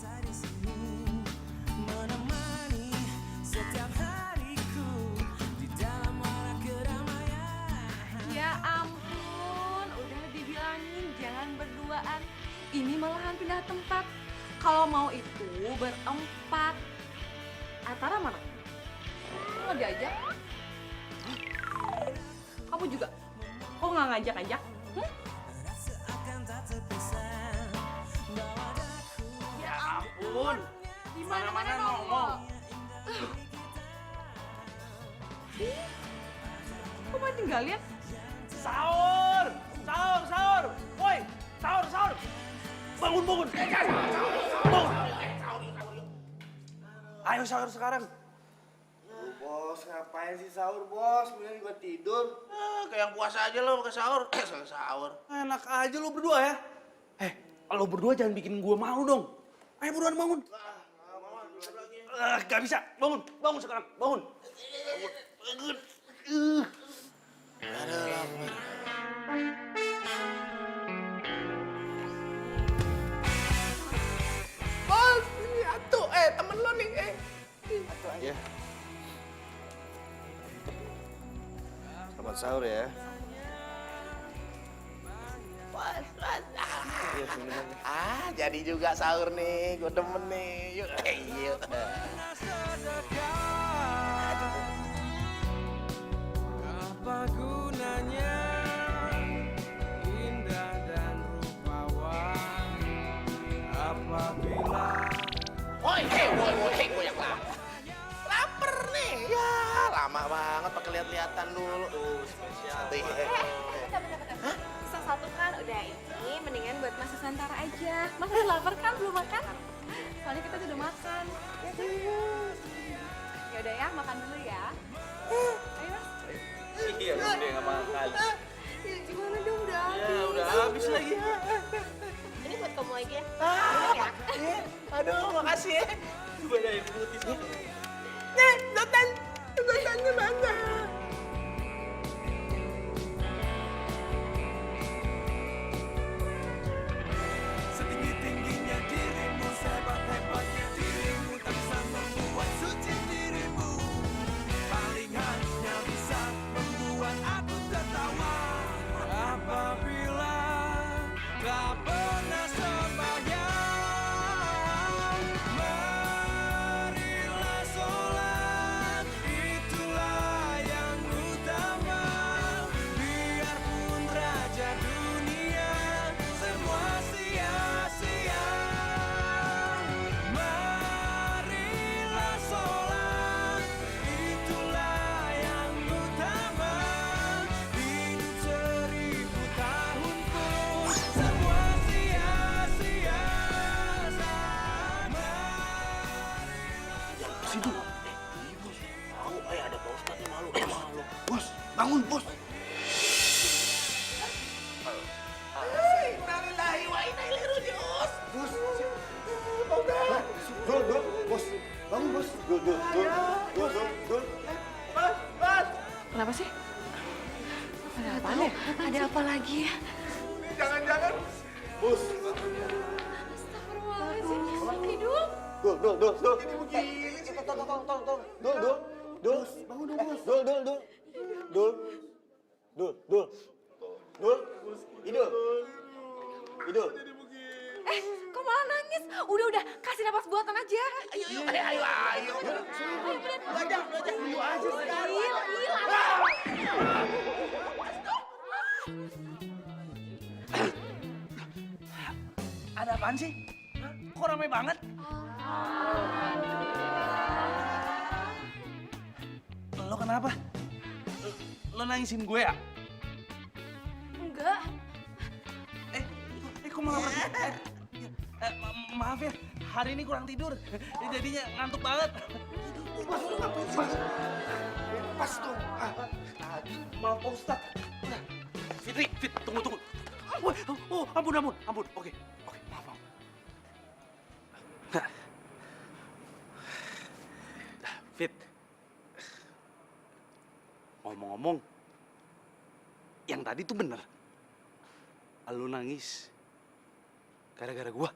Speaker 8: Ya ampun, udah dibilangin jangan berduaan. Ini malahan pindah tempat. Kalau mau itu berempat. Atara mana? Nggak diajak? Kamu juga? Kok nggak ngajak-ngajak?
Speaker 1: Ya ampun.
Speaker 8: Di
Speaker 1: Mana-mana ngomong.
Speaker 8: Kok mau tinggalin?
Speaker 1: Sahur. Woi, sahur. Bangun. Bangun. Ayo sahur sekarang.
Speaker 5: Bos, ngapain sih sahur, Bos? Mending gua tidur.
Speaker 6: Kayak yang puasa aja lo pakai sahur. Sahur.
Speaker 1: Enak aja lo berdua ya. Lo berdua jangan bikin gua malu dong. Ayo buruan bangun. Gak bisa. Bangun sekarang. Bangun.
Speaker 6: Aduh, lapar. Bos, ini Atu. Temen lo nih.
Speaker 5: Atu aja. Selamat sahur ya.
Speaker 6: Bos. Jadi juga sahur nih. Gue demen nih. Yuk. Yuk.
Speaker 12: Apa gunanya indah dan rupawan apabila
Speaker 6: Woi, gue yang lapar. Lapar nih. Ya, lama banget pakai lihat-lihatan dulu. Spesial.
Speaker 8: Bentar. Satu kan udah ini, mendingan buat Mas Nusantara aja. Mas udah lapar kan, belum makan? Soalnya kita udah makan. Ya udah ya, makan dulu ya. Ayo Mas.
Speaker 1: Iya, udah gak makan.
Speaker 8: Gimana dong, udah habis.
Speaker 1: Ya, udah habis lagi.
Speaker 8: Ini buat kamu aja.
Speaker 6: Aduh, makasih ya.
Speaker 1: Gue ada yang putih.
Speaker 6: Nih, Dotannya mana?
Speaker 12: setinggi-tingginya dirimu, sehebat-hebatnya dirimu, tak bisa membuat suci dirimu. Paling hanya bisa membuat aku tertawa apabila tak pernah sembahyang. Marilah sholat, itulah yang utama. Biarpun raja dunia semua sia-sia. Marilah sholat, itulah yang utama. Hidup 1000 tahun pun semua sia-sia.
Speaker 5: Situ. Bos. Tahu, ada Pak Ustadz nih malu. Malu. Bos, bangun, Bos.
Speaker 6: Innalillahi wa inna ilaihi raji'un.
Speaker 5: Bos. Dul, Bos. Bangun, Bos. Dul.
Speaker 6: Bos.
Speaker 2: Kenapa sih? Ada apa ya? Ada apa lagi ya?
Speaker 6: Jangan-jangan.
Speaker 5: Bos.
Speaker 8: Astagfirullahaladzim. Hidup.
Speaker 5: Dul. Jadi begini sih. Tolong. Dul. Bangun dong, Bos. Dul. Idul.
Speaker 8: Kok malah nangis? Udah, kasih napas buatan aja.
Speaker 6: Ayo.
Speaker 5: Lu aja.
Speaker 1: Ada apaan sih? Hah? Kok ramai banget? Lo kenapa? Lo nangisin gue ya?
Speaker 8: Enggak.
Speaker 1: Kok malah pergi? Maaf ya, hari ini kurang tidur. Jadinya ngantuk banget.
Speaker 5: Bos, lu ngapain sih? Pas dong.
Speaker 1: Maaf Pak Ustadz. Fitri, tunggu. Ampun. Oke, maaf. Fit, ngomong-ngomong, yang tadi tuh bener. Lu nangis gara-gara gua.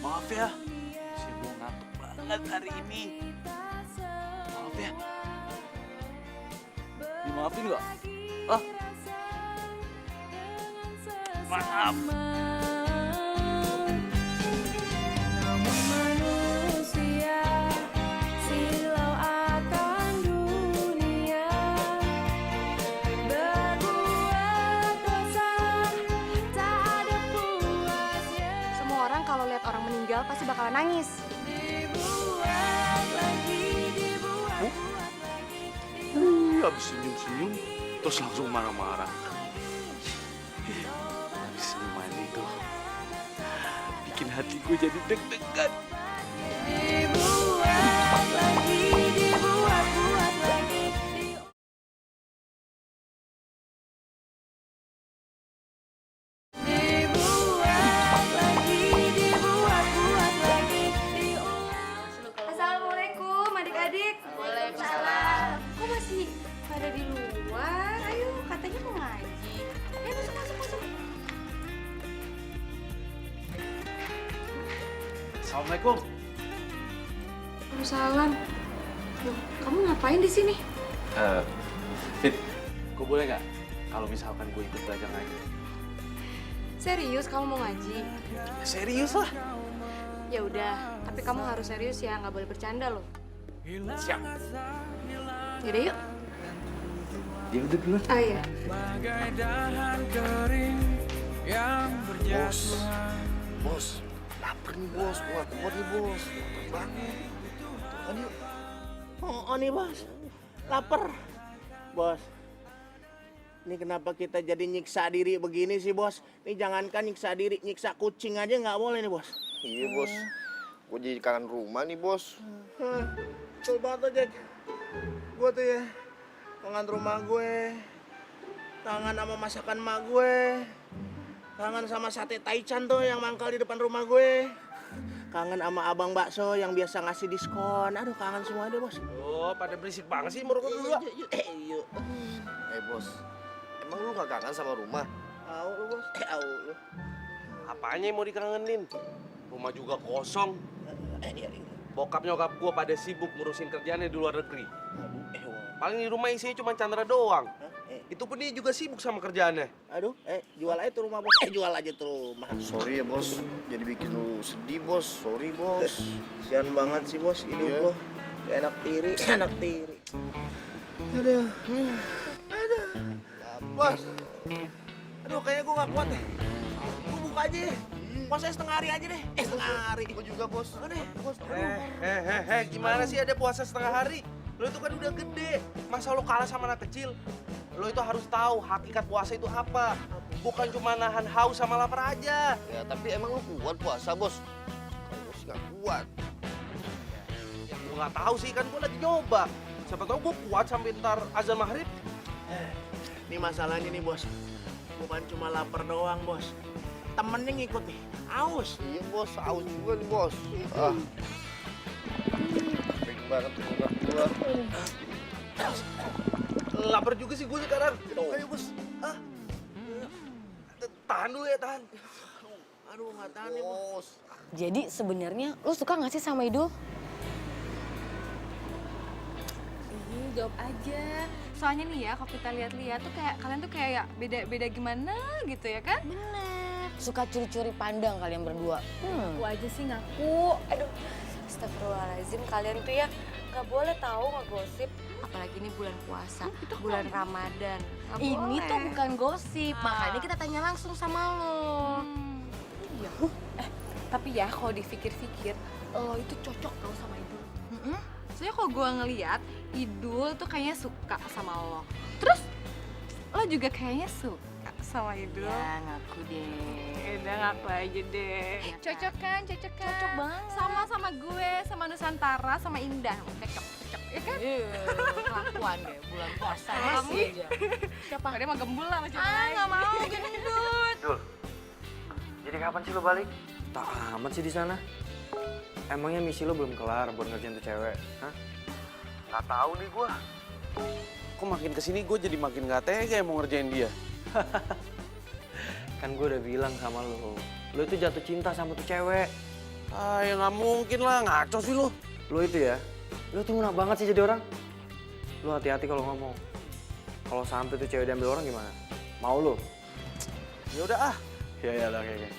Speaker 1: Maaf ya, si gua ngantuk banget hari ini. Maaf ya. Dimaafin nggak? Hah? Maaf.
Speaker 10: Namun manusia silau akan dunia, berbuat dosa tak ada puasnya.
Speaker 9: Semua orang kalau lihat orang meninggal pasti bakalan nangis.
Speaker 10: Dibuat lagi.
Speaker 1: Habis senyum-senyum, terus langsung marah-marah. Habis senyum aja bikin hati gue jadi deg-degan.
Speaker 10: Dibuat lagi, dibuat-buat lagi. Dibuat lagi, dibuat-buat lagi.
Speaker 9: Assalamualaikum adik-adik. Waalaikumsalam. Kok masih pada di luar? Ayo, katanya mau ngaji. Ayo masuk, masuk, masuk.
Speaker 1: Assalamualaikum.
Speaker 9: Waalaikumsalam. Loh, kamu ngapain di sini?
Speaker 1: Fit, gue boleh nggak kalau misalkan gue ikut belajar ngaji?
Speaker 9: Serius kamu mau ngaji?
Speaker 1: Ya, serius lah.
Speaker 9: Ya udah, tapi kamu harus serius ya, nggak boleh bercanda loh.
Speaker 1: Siap.
Speaker 9: Yaudah yuk.
Speaker 1: Ya udah dulu.
Speaker 9: Ah iya.
Speaker 12: Bagai dahan kering yang berjatuhan.
Speaker 5: Bos, lapar nih bos, kuat nih bos, lapar banget. Makan yuk.
Speaker 6: Oh nih bos, lapar. Bos, ini kenapa kita jadi nyiksa diri begini sih bos? Ini jangankan nyiksa diri, nyiksa kucing aja nggak boleh nih bos.
Speaker 5: Iya bos, gue jadi kangen rumah nih bos.
Speaker 6: Betul banget tuh Jack. Gue tuh ya, kangen rumah gue, kangen sama masakan mak gue, kangen sama sate taichan tuh yang mangkal di depan rumah gue, kangen sama abang bakso yang biasa ngasih diskon. Aduh kangen semua deh bos.
Speaker 1: Oh, pada berisik banget sih merokok dulu.
Speaker 6: Yuk.
Speaker 5: Bos, emang lu gak kangen sama rumah?
Speaker 6: Au lu bos. Au lu.
Speaker 1: Apanya yang mau dikangenin? Rumah juga kosong. Bokap nyokap gue pada sibuk ngurusin kerjaannya di luar negeri. Paling di rumah isinya cuma Chandra doang. Itu pun dia juga sibuk sama kerjaannya.
Speaker 6: Aduh, jual aja tuh rumah bos. Jual aja tuh rumah.
Speaker 5: Sorry ya bos, jadi bikin lu sedih bos. Sorry bos.
Speaker 6: Kasian banget sih bos hidup
Speaker 5: Iya.
Speaker 6: lo. Kayak anak tiri, anak tiri. Aduh. Aduh. Bos. Aduh, kayaknya gue gak kuat deh. Gue buka aja deh. Puasanya setengah hari aja deh. Setengah hari.
Speaker 5: Gue juga bos.
Speaker 6: Aduh, bos.
Speaker 1: Gimana sih ada puasa setengah hari? Lo itu kan udah gede. Masa lo kalah sama anak kecil? Lo itu harus tahu hakikat puasa itu apa. Bukan cuma nahan haus sama lapar aja.
Speaker 5: Ya tapi emang lu kuat puasa bos? Kalau gue sih gak kuat.
Speaker 1: Ya gue nggak tahu sih, kan gue lagi nyoba. Siapa tahu gue kuat sampai ntar azan maghrib.
Speaker 6: Ini masalahnya nih bos. Bukan cuma lapar doang bos. Temennya ngikut nih. Aus.
Speaker 5: Iya bos, aus juga nih bos. Pengen banget tuh gua.
Speaker 1: Lapar juga sih gue sekarang. Ayo bos. Tahan dulu ya, tahan.
Speaker 6: Aduh, nggak tahan nih bos.
Speaker 2: Jadi sebenarnya lu suka nggak sih sama Idul?
Speaker 8: Jawab aja. Soalnya nih ya, kalau kita lihat-lihat tuh kayak kalian tuh kayak beda-beda gimana gitu ya kan?
Speaker 2: Bener. Suka curi-curi pandang kalian berdua.
Speaker 8: Aku aja sih ngaku.
Speaker 2: Aduh, astagfirullahaladzim, kalian tuh ya nggak boleh tahu ngegosip. Apalagi ini bulan puasa, bulan Ramadan. Nggak
Speaker 8: Ini
Speaker 2: boleh.
Speaker 8: tuh bukan gosip,
Speaker 2: Makanya kita tanya langsung sama lo.
Speaker 8: Iya. Tapi ya kalau dipikir-pikir, lo itu cocok tau sama Idul. Soalnya kalau gue ngeliat, Idul tuh kayaknya suka sama lo. Terus lo juga kayaknya suka sama Idul.
Speaker 2: Ya ngaku deh.
Speaker 8: Udah ngaku aja deh. Cocok kan? Cocok kan?
Speaker 2: Cocok banget.
Speaker 8: Sama gue, sama Nusantara, sama Indah. Cocok, ya kan?
Speaker 2: Kelakuan deh, bulan puasa
Speaker 8: Kamu
Speaker 2: aja.
Speaker 8: siapa? Dia mah gembul lah macam nggak mau gendut.
Speaker 7: Dul, jadi kapan sih lo balik? Tak amat sih di sana. Emangnya misi lo belum kelar buat ngerjain tuh cewek? Hah?
Speaker 1: Nggak tahu nih gue. Kok makin kesini gue jadi makin nggak tega mau ngerjain dia.
Speaker 7: Kan gue udah bilang sama lo itu jatuh cinta sama tuh cewek.
Speaker 1: Ah, ya nggak mungkin lah, ngaco sih lo.
Speaker 7: Lo itu ya, lo tuh mudah banget sih jadi orang. Lo hati-hati kalau ngomong. Kalau sampai tuh cewek diambil orang gimana? Mau lo?
Speaker 1: Ya udah ah.
Speaker 7: Ya lah kayak.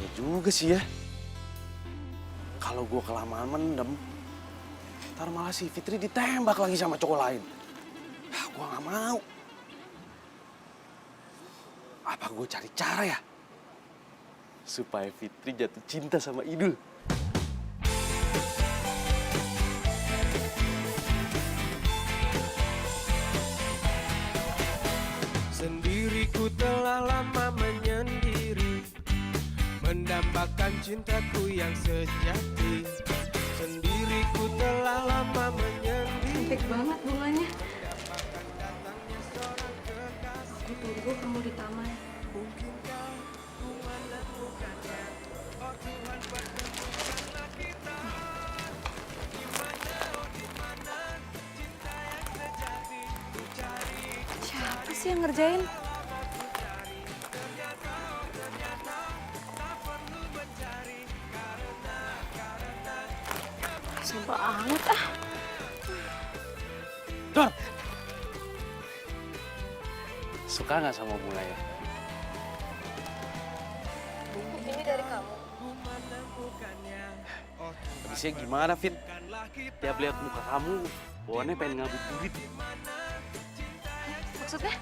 Speaker 1: Ya juga sih ya. Kalau gue kelamaan mendem, ntar malah si Fitri ditembak lagi sama cowok lain. Ah, gue nggak mau. Apa gue cari cara ya? Supaya Fitri jatuh cinta sama Idul.
Speaker 12: cintaku yang sejati. Sendiriku telah lama menyendiri.
Speaker 2: Cantik banget bunganya. Aku tunggu kamu di taman.
Speaker 9: Siapa sih yang ngerjain? Sumpah banget ah.
Speaker 1: Dor! Suka nggak sama bunga ya?
Speaker 9: Ini dari kamu.
Speaker 1: Habisnya gimana, Fit? Tiap lihat muka kamu, bawaannya pengen ngabuburit.
Speaker 9: Maksudnya?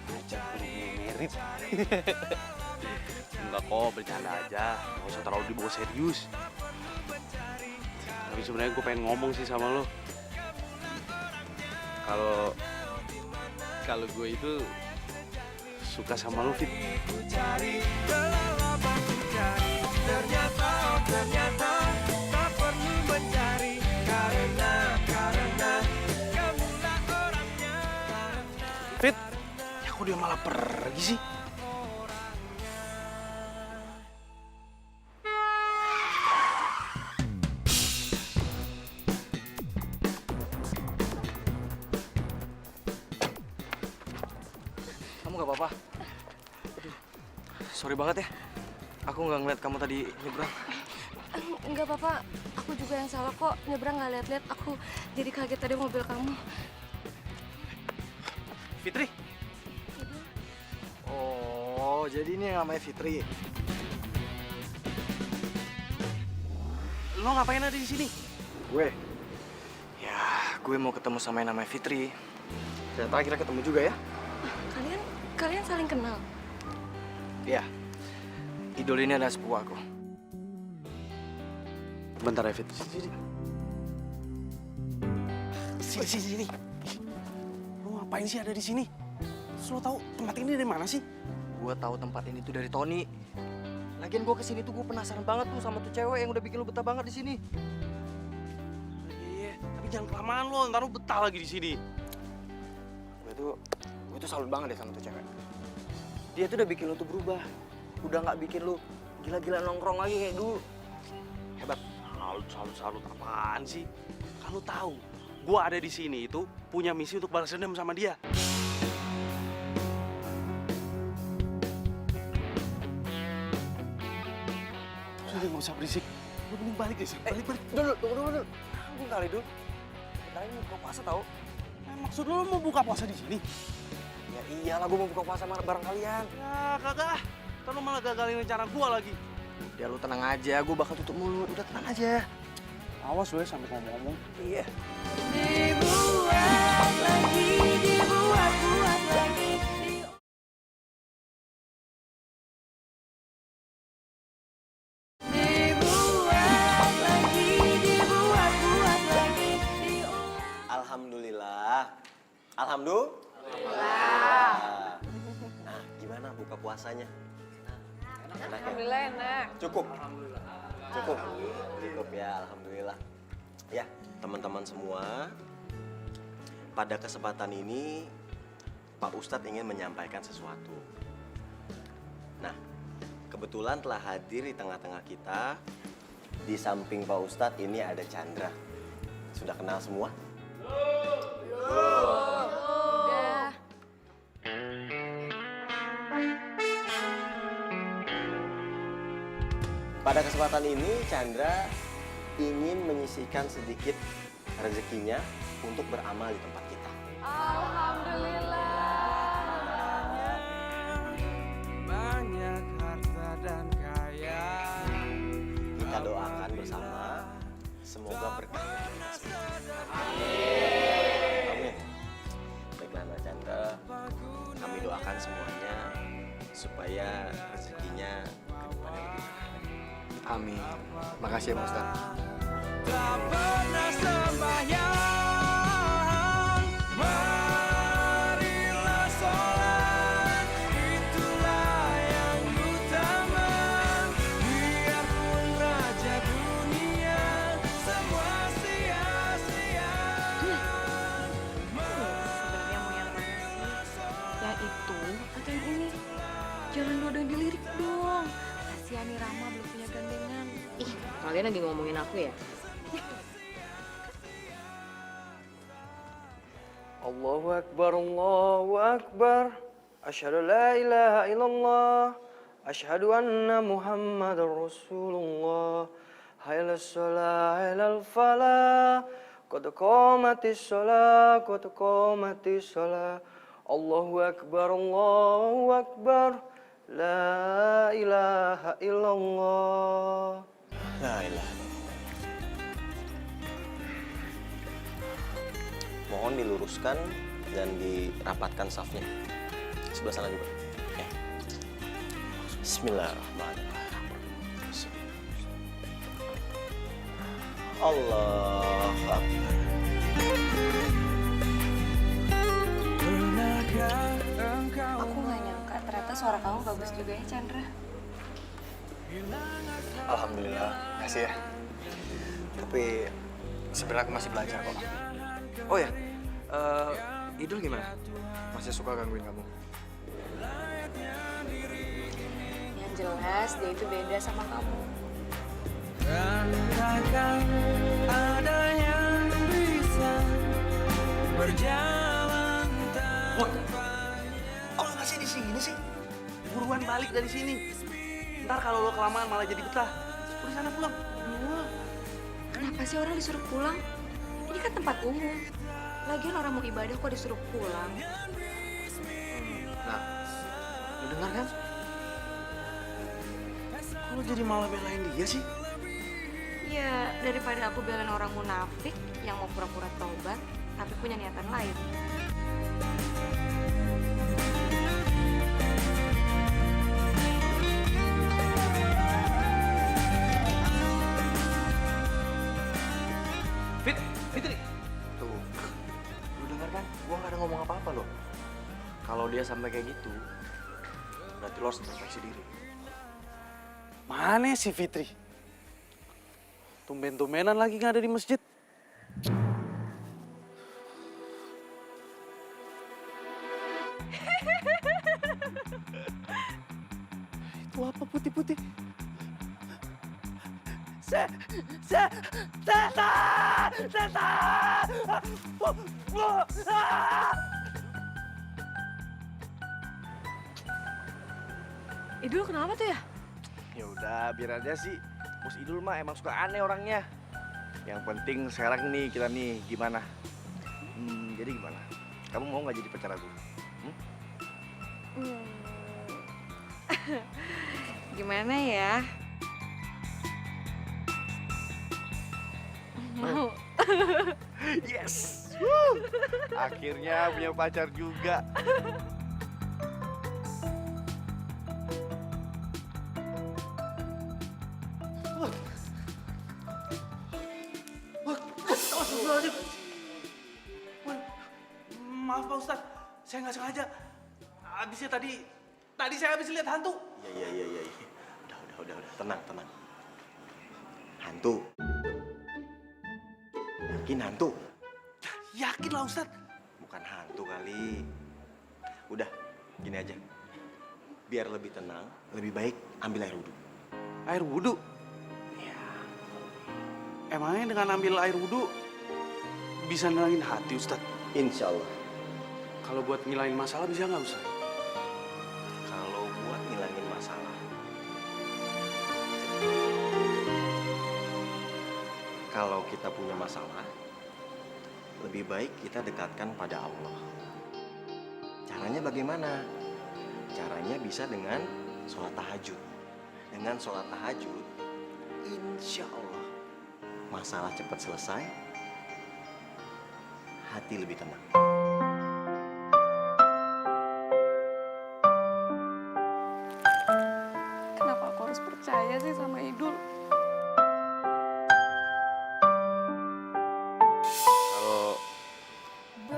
Speaker 1: Ngajak merit. Enggak kok, bercanda aja. Nggak usah terlalu dibawa serius. Tapi sebenarnya gue pengen ngomong sih sama lo. Kalau gue itu suka sama lo, Fit.
Speaker 12: Ternyata tak perlu mencari karena kamulah orangnya.
Speaker 1: Fit, ya kok dia malah pergi sih?
Speaker 7: Kamu nggak apa-apa? Sorry banget ya. Aku nggak ngeliat kamu tadi nyebrang.
Speaker 9: Enggak apa-apa, aku juga yang salah kok. Nyebrang nggak lihat-lihat, aku jadi kaget tadi mobil kamu.
Speaker 1: Fitri?
Speaker 7: Oh, jadi ini yang namanya Fitri.
Speaker 1: Lo ngapain ada di sini?
Speaker 7: Gue? Ya, gue mau ketemu sama yang namanya Fitri. Ternyata akhirnya ketemu juga ya.
Speaker 9: Kalian saling kenal?
Speaker 7: Iya. Idol ini adalah sepupu aku.
Speaker 1: Bentar ya, Fit. Sini. Lo ngapain sih ada di sini? Terus lo tahu tempat ini dari mana sih?
Speaker 7: Gue tahu tempat ini tuh dari Tony. Lagian gue kesini tuh gue penasaran banget tuh sama tuh cewek yang udah bikin lo betah banget di sini.
Speaker 1: Iya, tapi jangan kelamaan lo, ntar lo betah lagi di sini.
Speaker 7: Gue tuh salut banget deh sama tuh cewek. Dia tuh udah bikin lo tuh berubah. Udah nggak bikin lo gila-gila nongkrong lagi kayak dulu. Hebat.
Speaker 1: Salut apaan sih? Kan lo tahu, gue ada di sini itu punya misi untuk balas dendam sama dia. Udah nggak usah berisik. Lo mending balik deh sih. Balik.
Speaker 7: Dulu. Tunggu kali dulu. Bentar ini buka puasa tau.
Speaker 1: Maksud lo mau buka puasa di sini?
Speaker 7: Ya iyalah, gue mau buka puasa bareng kalian.
Speaker 1: Ya kagak. Ntar lo malah gagalin rencana gue lagi.
Speaker 7: Udah lu tenang aja, gue bakal tutup mulut. Udah tenang aja.
Speaker 1: Awas lo ya sampai ngomong-ngomong.
Speaker 7: Iya.
Speaker 10: Dibuat lagi, dibuat lagi.
Speaker 13: Alhamdulillah. Nah, gimana buka puasanya? Enak ya?
Speaker 8: Alhamdulillah enak.
Speaker 13: Cukup ya, alhamdulillah. Ya, teman-teman semua, pada kesempatan ini Pak Ustadz ingin menyampaikan sesuatu. Nah, kebetulan telah hadir di tengah-tengah kita. Di samping Pak Ustadz ini ada Chandra. Sudah kenal semua?
Speaker 9: Udah.
Speaker 13: Pada kesempatan ini, Chandra ingin menyisihkan sedikit rezekinya untuk beramal di tempat kita.
Speaker 8: Alhamdulillah.
Speaker 12: Banyak harta dan kaya.
Speaker 13: Kita doakan bersama, semoga berkah bagi kita semua. Amin. Baiklah, Mbak Chandra, kami doakan semuanya supaya rezekinya ke depannya lebih baik.
Speaker 7: Amin. Makasih ya, Pak Ustadz.
Speaker 12: Tak pernah sembahyang, marilah sholat, itulah yang utama. Biarpun
Speaker 2: Kalian lagi ngomongin aku ya?
Speaker 7: Allahu Akbar, Allahu Akbar. Asyhadu la ilaha illallah. Asyhadu anna Muhammadar Rasulullah. Hayal sholah, hayal falah. Qad qamatis sholah, qad qamatis sholah. Allahu Akbar, Allahu Akbar. La ilaha illallah.
Speaker 13: La ilaha. Mohon diluruskan dan dirapatkan safnya. Sebelah sana juga. Ya. Bismillahirrahmanirrahim. Allahu Akbar.
Speaker 2: Aku nggak nyangka ternyata suara kamu bagus juga ya, Chandra.
Speaker 14: Alhamdulillah, kasih ya. Tapi sebenarnya aku masih belajar kok. Oh ya, Idul gimana? Masih suka gangguin kamu?
Speaker 2: Yang jelas dia itu beda sama kamu.
Speaker 12: Takkan ada yang bisa berjalan tanpa.
Speaker 1: Kok lu masih di sini sih? Buruan balik dari sini. Ntar kalau lo kelamaan malah jadi betah. Udah sana pulang.
Speaker 2: Kenapa sih orang disuruh pulang? Ini kan tempat umum. Lagian orang mau ibadah kok disuruh pulang.
Speaker 1: Nah, lu dengar kan? Kok lu jadi malah belain dia sih?
Speaker 2: Ya, daripada aku belain orang munafik yang mau pura-pura taubat, tapi punya niatan lain.
Speaker 1: Fitri.
Speaker 7: Tuh, lu denger kan? Gua nggak ada ngomong apa-apa loh. Kalau dia sampai kayak gitu, berarti lo harus introspeksi diri.
Speaker 1: Mana si Fitri? Tumben-tumbenan lagi nggak ada di masjid. Itu apa putih-putih? Setan!
Speaker 2: Idul kenapa tuh ya?
Speaker 5: Ya udah, biar aja sih. Bos Idul mah emang suka aneh orangnya. Yang penting sekarang nih kita nih gimana? Jadi gimana? Kamu mau nggak jadi pacar aku?
Speaker 2: Gimana ya? Mau.
Speaker 5: Yes! Akhirnya punya pacar juga.
Speaker 1: Maaf Pak Ustadz, saya nggak sengaja. Habisnya tadi saya habis lihat hantu.
Speaker 13: Iya. Udah. Tenang. Hantu. Yakin hantu?
Speaker 1: Yakin lah Ustadz.
Speaker 13: Bukan hantu kali. Udah, gini aja. Biar lebih tenang, lebih baik ambil air wudhu.
Speaker 1: Air wudhu?
Speaker 13: Iya.
Speaker 1: Emangnya dengan ambil air wudhu bisa nenangin hati Ustadz?
Speaker 13: Insya Allah.
Speaker 1: Kalau buat ngilangin masalah bisa nggak Ustadz?
Speaker 13: Kalau buat ngilangin masalah. Kalau kita punya masalah, lebih baik kita dekatkan pada Allah. Caranya bagaimana? Caranya bisa dengan sholat tahajud. Dengan sholat tahajud, insya Allah masalah cepat selesai, hati lebih tenang.
Speaker 2: Kenapa aku harus percaya sih sama Idul?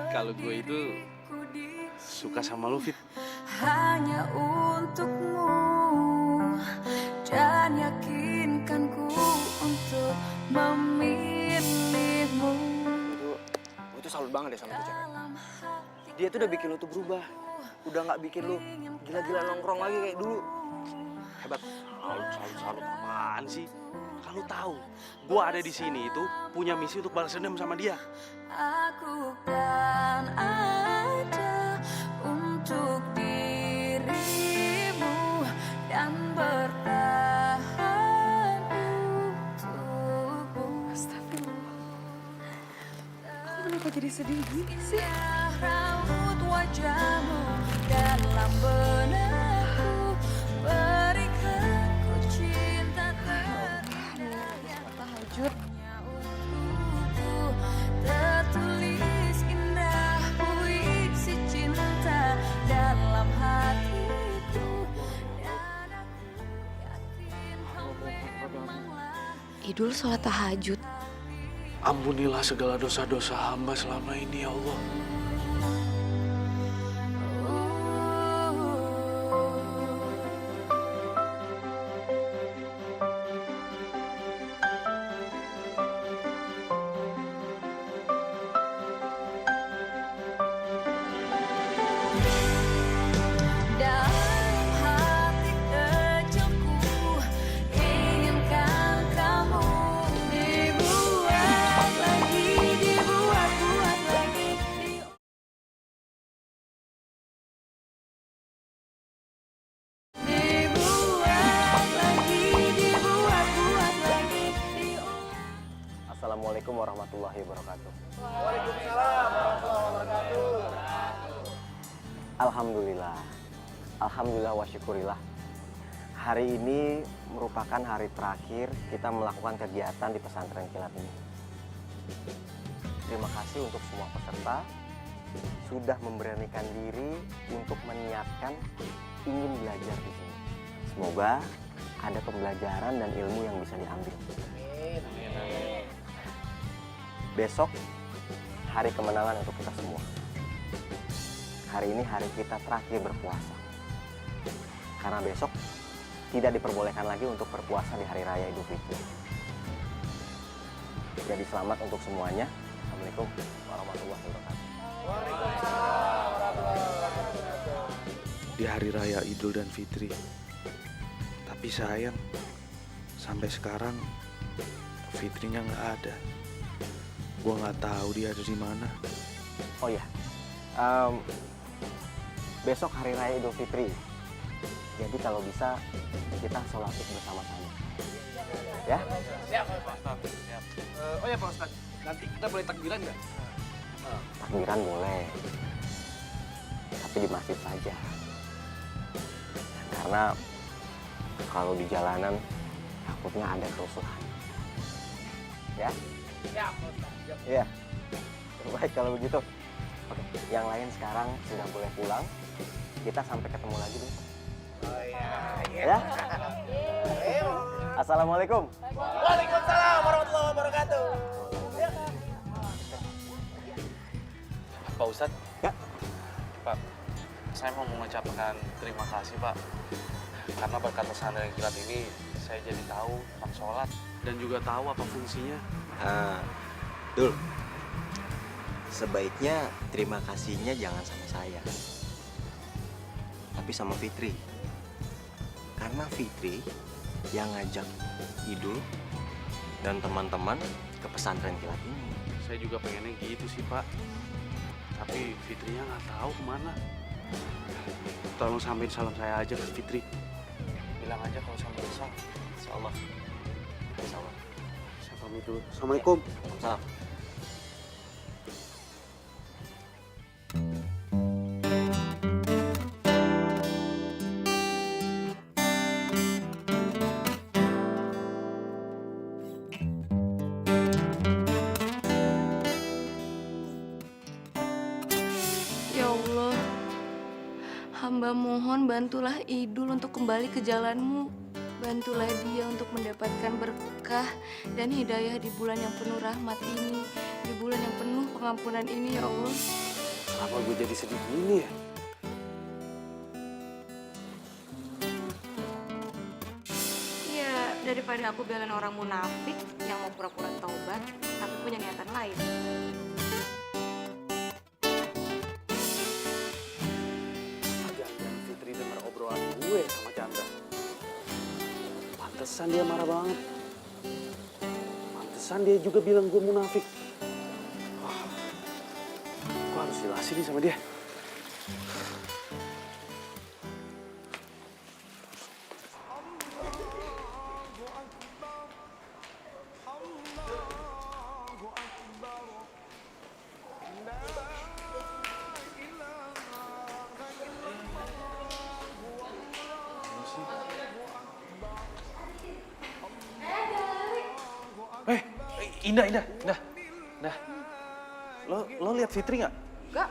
Speaker 1: Kalau gue itu suka sama lu, Fit.
Speaker 10: Hanya untukmu dan yakinkanku untuk memilihmu.
Speaker 7: Gue tuh salut banget deh sama tuh cewek. Dia tuh udah bikin lu tuh berubah. Udah nggak bikin lu gila-gila nongkrong lagi kayak dulu. Hebat.
Speaker 1: Salut apaan sih? Kan lu tahu, gue ada di sini itu punya misi untuk balas dendam sama dia.
Speaker 10: Aku kan ada untuk dirimu dan bertahan untukmu.
Speaker 9: Astagfirullah. Aku kenapa jadi sedih gini sih?
Speaker 10: Raut wajahmu dalam benakku, berikan ku cinta
Speaker 9: Tahajud.
Speaker 10: tertulis indah puisi cinta dalam hatiku, dan aku yakin kau memanglah.
Speaker 2: Idul sholat tahajud.
Speaker 1: Ampunilah segala dosa-dosa hamba selama ini ya Allah.
Speaker 10: Dalam hati kecilku inginkan kamu dibuat lagi, dibuat-buat lagi. Dibuat lagi, dibuat-buat lagi.
Speaker 13: Assalamualaikum warahmatullahi wabarakatuh.
Speaker 6: Waalaikumsalam warahmatullahi wabarakatuh.
Speaker 13: Alhamdulillah. Alhamdulillah wa syukurillah. Hari ini merupakan hari terakhir kita melakukan kegiatan di pesantren kilat ini. Terima kasih untuk semua peserta sudah memberanikan diri untuk meniatkan ingin belajar di sini. Semoga ada pembelajaran dan ilmu yang bisa diambil. Besok hari kemenangan untuk kita semua. Hari ini hari kita terakhir berpuasa. Karena besok tidak diperbolehkan lagi untuk berpuasa di hari raya Idul Fitri. Jadi selamat untuk semuanya. Assalamualaikum warahmatullahi wabarakatuh.
Speaker 11: Di hari raya Idul dan Fitri. Tapi sayang, sampai sekarang Fitrinya nggak ada. Gua nggak tahu dia ada di mana.
Speaker 13: Oh ya, besok hari raya Idul Fitri. Jadi kalau bisa kita sholat id bersama-sama. Ya?
Speaker 5: Siap, Pak Ustadz. Siap. Oh ya Pak Ustadz, nanti kita boleh takbiran nggak?
Speaker 13: Takbiran boleh, tapi di masjid saja. Karena kalau di jalanan takutnya ada kerusuhan. Ya?
Speaker 5: Siap, Pak Ustadz. Siap.
Speaker 13: Iya. Baik kalau begitu. Oke, yang lain sekarang sudah boleh pulang. Kita sampai ketemu lagi besok.
Speaker 6: Oh iya.
Speaker 13: Ya? Assalamualaikum.
Speaker 6: Waalaikumsalam warahmatullahi wabarakatuh.
Speaker 1: Pak Ustadz.
Speaker 13: Ya.
Speaker 1: Pak, saya mau mengucapkan terima kasih Pak. Karena berkat pesantren kilat ini, saya jadi tahu tentang sholat. Dan juga tahu apa fungsinya.
Speaker 13: Dul. Sebaiknya terima kasihnya jangan sama saya. Tapi sama Fitri. Karena Fitri yang ngajak Idul dan teman-teman ke pesantren kilat ini.
Speaker 1: Saya juga pengennya gitu sih Pak. Tapi Fitrinya nggak tahu kemana. Tolong sampein salam saya aja ke Fitri. Bilang aja kalau sama Isa.
Speaker 13: Insyaallah. Insyaallah.
Speaker 1: Saya pamit dulu. Assalamualaikum.
Speaker 13: Salam.
Speaker 2: Ya Allah, hamba mohon bantulah Idul untuk kembali ke jalanmu. Bantulah dia untuk mendapatkan berkah dan hidayah di bulan yang penuh rahmat ini. Di bulan yang penuh pengampunan ini ya Allah.
Speaker 1: Kenapa gue jadi sedih gini ya?
Speaker 8: Ya, daripada aku belain orang munafik yang mau pura-pura taubat, tapi punya niatan lain.
Speaker 1: Jangan Fitri dengar obrolan gue sama Chandra. Pantesan dia marah banget.
Speaker 11: Pantesan dia juga bilang gue munafik. Wah, gue harus jelasin nih sama dia. Indah. Lo lihat Fitri nggak?
Speaker 8: Enggak.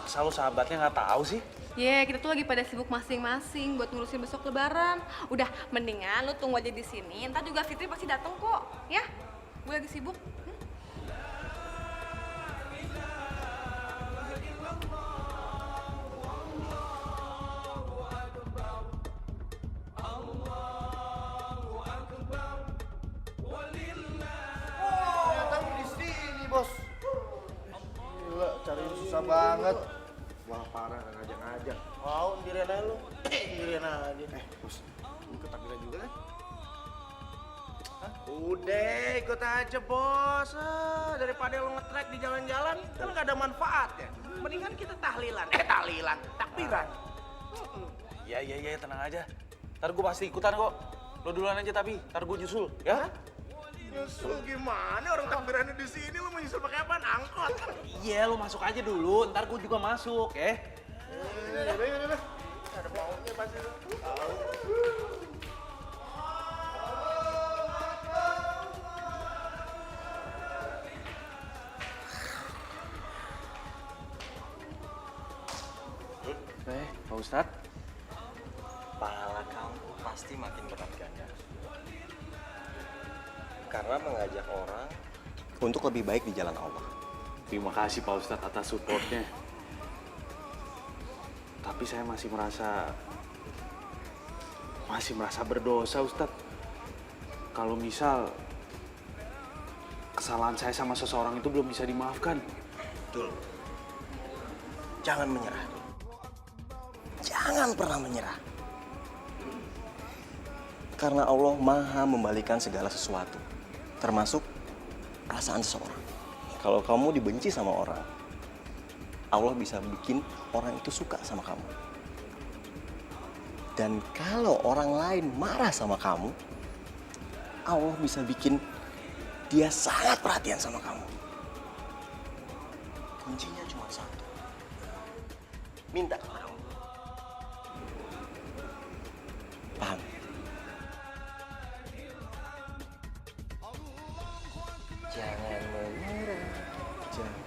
Speaker 11: Masa lo sahabatnya nggak tahu sih?
Speaker 8: Kita tuh lagi pada sibuk masing-masing buat ngurusin besok lebaran. Udah, mendingan lu tunggu aja di sini. Ntar juga Fitri pasti dateng kok, ya? Gue lagi sibuk.
Speaker 6: Ternyata lu di sini, Bos. Gila, cariin susah banget.
Speaker 5: Wah parah, nggak ngajak-ngajak.
Speaker 6: Mau sendirian aja lu. Sendirian aja.
Speaker 5: Bos, lu ikut takbiran juga kan?
Speaker 6: Udah, ikut aja, Bos. Daripada lu nge-track di jalan-jalan, kan nggak ada manfaatnya. Mendingan kita tahlilan. Takbiran.
Speaker 11: Iya, tenang aja. Ntar gue pasti ikutan kok. Lo duluan aja tapi, ntar gue nyusul, ya?
Speaker 6: Nyusul gimana? Orang takbirannya di sini, lu mau nyusul pakai apaan? Angkot.
Speaker 11: Iya, lo masuk aja dulu. Ntar gue juga masuk, ya?
Speaker 6: Yaudah. Ada maunya pasti lu.
Speaker 11: Pak Ustadz.
Speaker 13: Pahala kamu pasti makin berharga. Karena mengajak orang untuk lebih baik di jalan Allah.
Speaker 11: Terima kasih Pak Ustadz atas supportnya. Tapi saya masih merasa berdosa Ustadz. Kalau misal kesalahan saya sama seseorang itu belum bisa dimaafkan.
Speaker 13: Betul. Jangan menyerah. Jangan pernah menyerah. Karena Allah Maha membalikan segala sesuatu, termasuk perasaan seseorang. Kalau kamu dibenci sama orang, Allah bisa bikin orang itu suka sama kamu. Dan kalau orang lain marah sama kamu, Allah bisa bikin dia sangat perhatian sama kamu. Kuncinya cuma satu. Minta kepada Allah. Paham? Jangan menyerah, jangan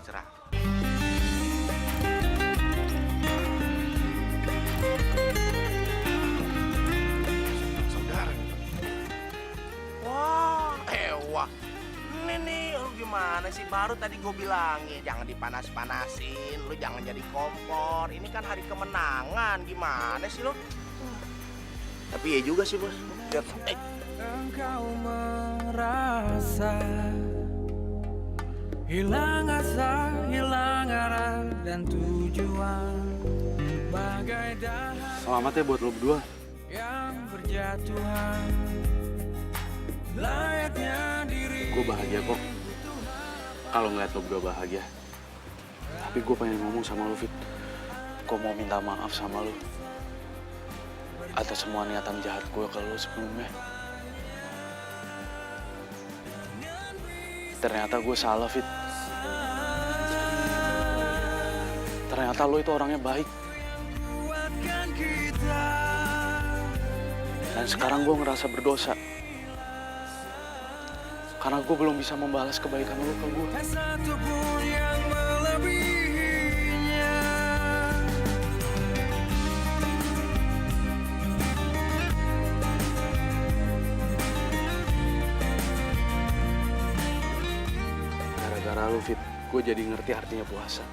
Speaker 6: terserah. Saudara. Wah, wah. Ini nih, lu gimana sih? Baru tadi gue bilangin jangan dipanas-panasin, lu jangan jadi kompor. Ini kan hari kemenangan, gimana sih lu? Tapi ya juga sih, Bos.
Speaker 12: Engkau merasa hilang asa, hilang arah dan tujuan, bagai dahan
Speaker 11: Selamat ya buat lo berdua.
Speaker 12: yang berjatuhan. Layaknya diri
Speaker 11: Gue bahagia kok kalau ngeliat lo berdua bahagia. Tapi gue pengen ngomong sama lo, Fit. Gue mau minta maaf sama lo atas semua niatan jahat gue ke lo sebelumnya. Ternyata gue salah, Fit. Ternyata lo itu orangnya baik. Dan sekarang gue ngerasa berdosa. Karena gue belum bisa membalas kebaikan lo ke gue.
Speaker 12: satupun yang melebihinya.
Speaker 11: Gara-gara lo, Fit, gue jadi ngerti artinya puasa.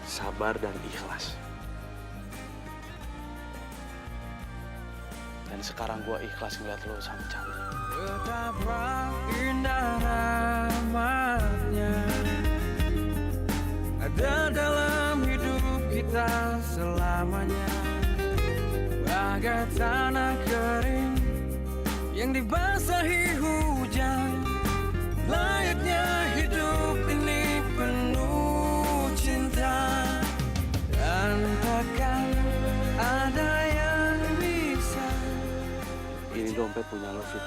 Speaker 11: Sabar dan ikhlas. Dan sekarang gue ikhlas ngeliat lo sama Chandra.
Speaker 12: Betapa indah rahmatnya ada dalam hidup kita selamanya, bagai tanah kering yang dibasahi hujan. Layaknya hidup ini penuh cinta, dan takkan ada yang bisa
Speaker 11: Ini dompet punya lo, Fit.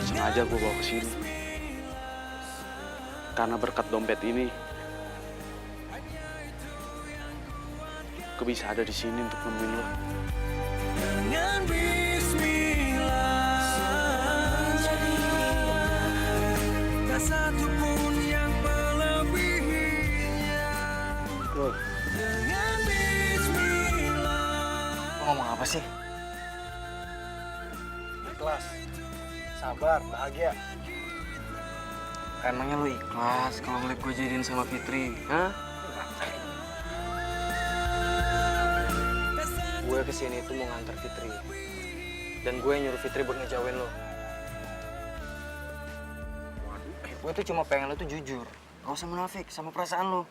Speaker 11: Sengaja gue bawa ke sini. Karena berkat dompet ini, gue bisa ada di sini untuk nemuin lo.
Speaker 12: dengan bismillah. Tak satu pun yang melebihinya.
Speaker 7: Loh,
Speaker 12: Dengan bismillah.
Speaker 7: lo ngomong apa sih? Ikhlas, sabar, bahagia. Emangnya lo ikhlas kalau ngeliat gue jadiin sama Fitri? Hah? Gue kesini tuh mau nganter Fitri. Dan gue nyuruh Fitri buat ngejauhin lo. Gue tuh cuma pengen lo tuh jujur. Gak usah munafik sama perasaan lo.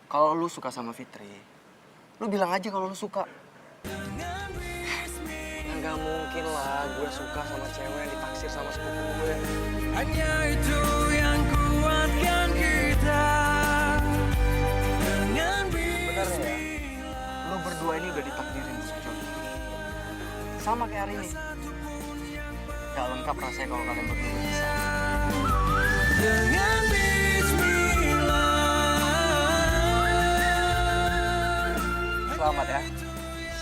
Speaker 7: Kalau lo suka sama Fitri, lo bilang aja kalau lo suka. Nggak mungkin lah gue suka sama cewek yang ditaksir sama sepupu gue.
Speaker 12: Hanya itu yang kuatkan kita. Dengan
Speaker 7: Bener ya? Lo berdua ini udah ditakdirin untuk jodoh. Sama kayak hari ini. Gak lengkap rasanya kalau kalian berdua berpisah.
Speaker 12: Dengan bismillah.
Speaker 7: Selamat ya.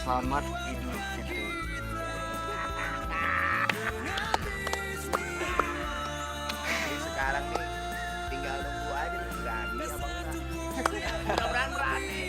Speaker 7: Selamat Idul Fitri.
Speaker 6: Jadi sekarang nih tinggal nunggu aja nih berani apa enggak. Mudah-mudahan berani.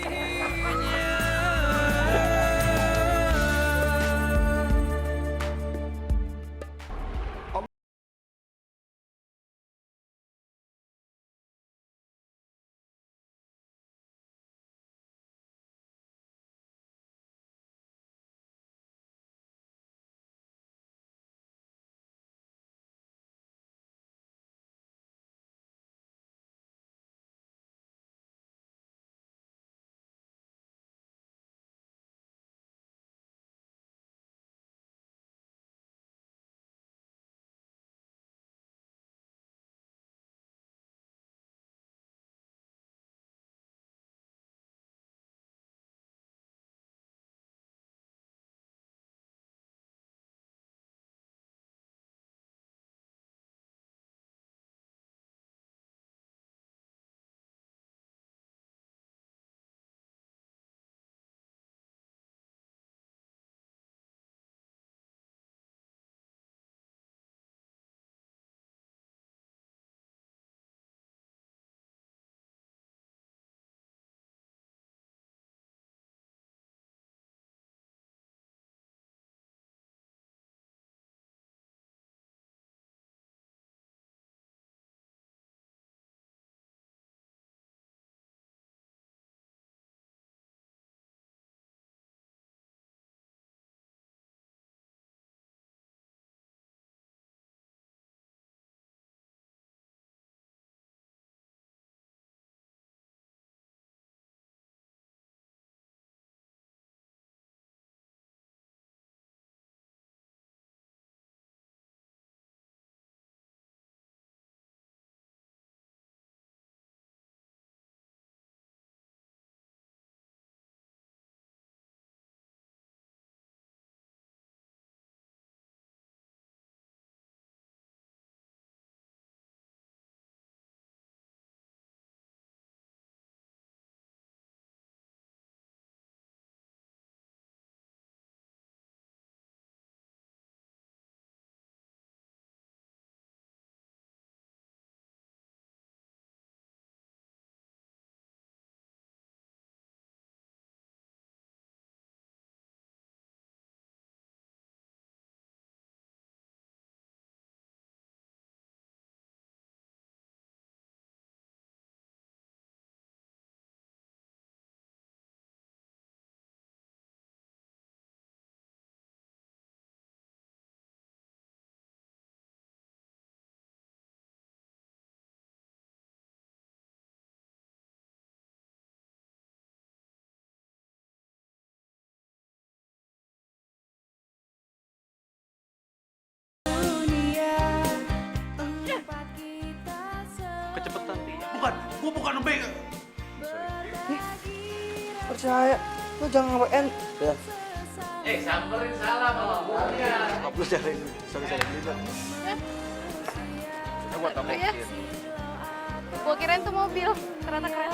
Speaker 1: Gue bukan begal.
Speaker 7: Percaya, lo jangan ngapain. Ya.
Speaker 1: Samperin salah sama gue.
Speaker 7: Maaf lu cari sorry dulu.
Speaker 1: Coba kamu.
Speaker 9: Iya. Gua kirain tuh mobil, ternyata keren.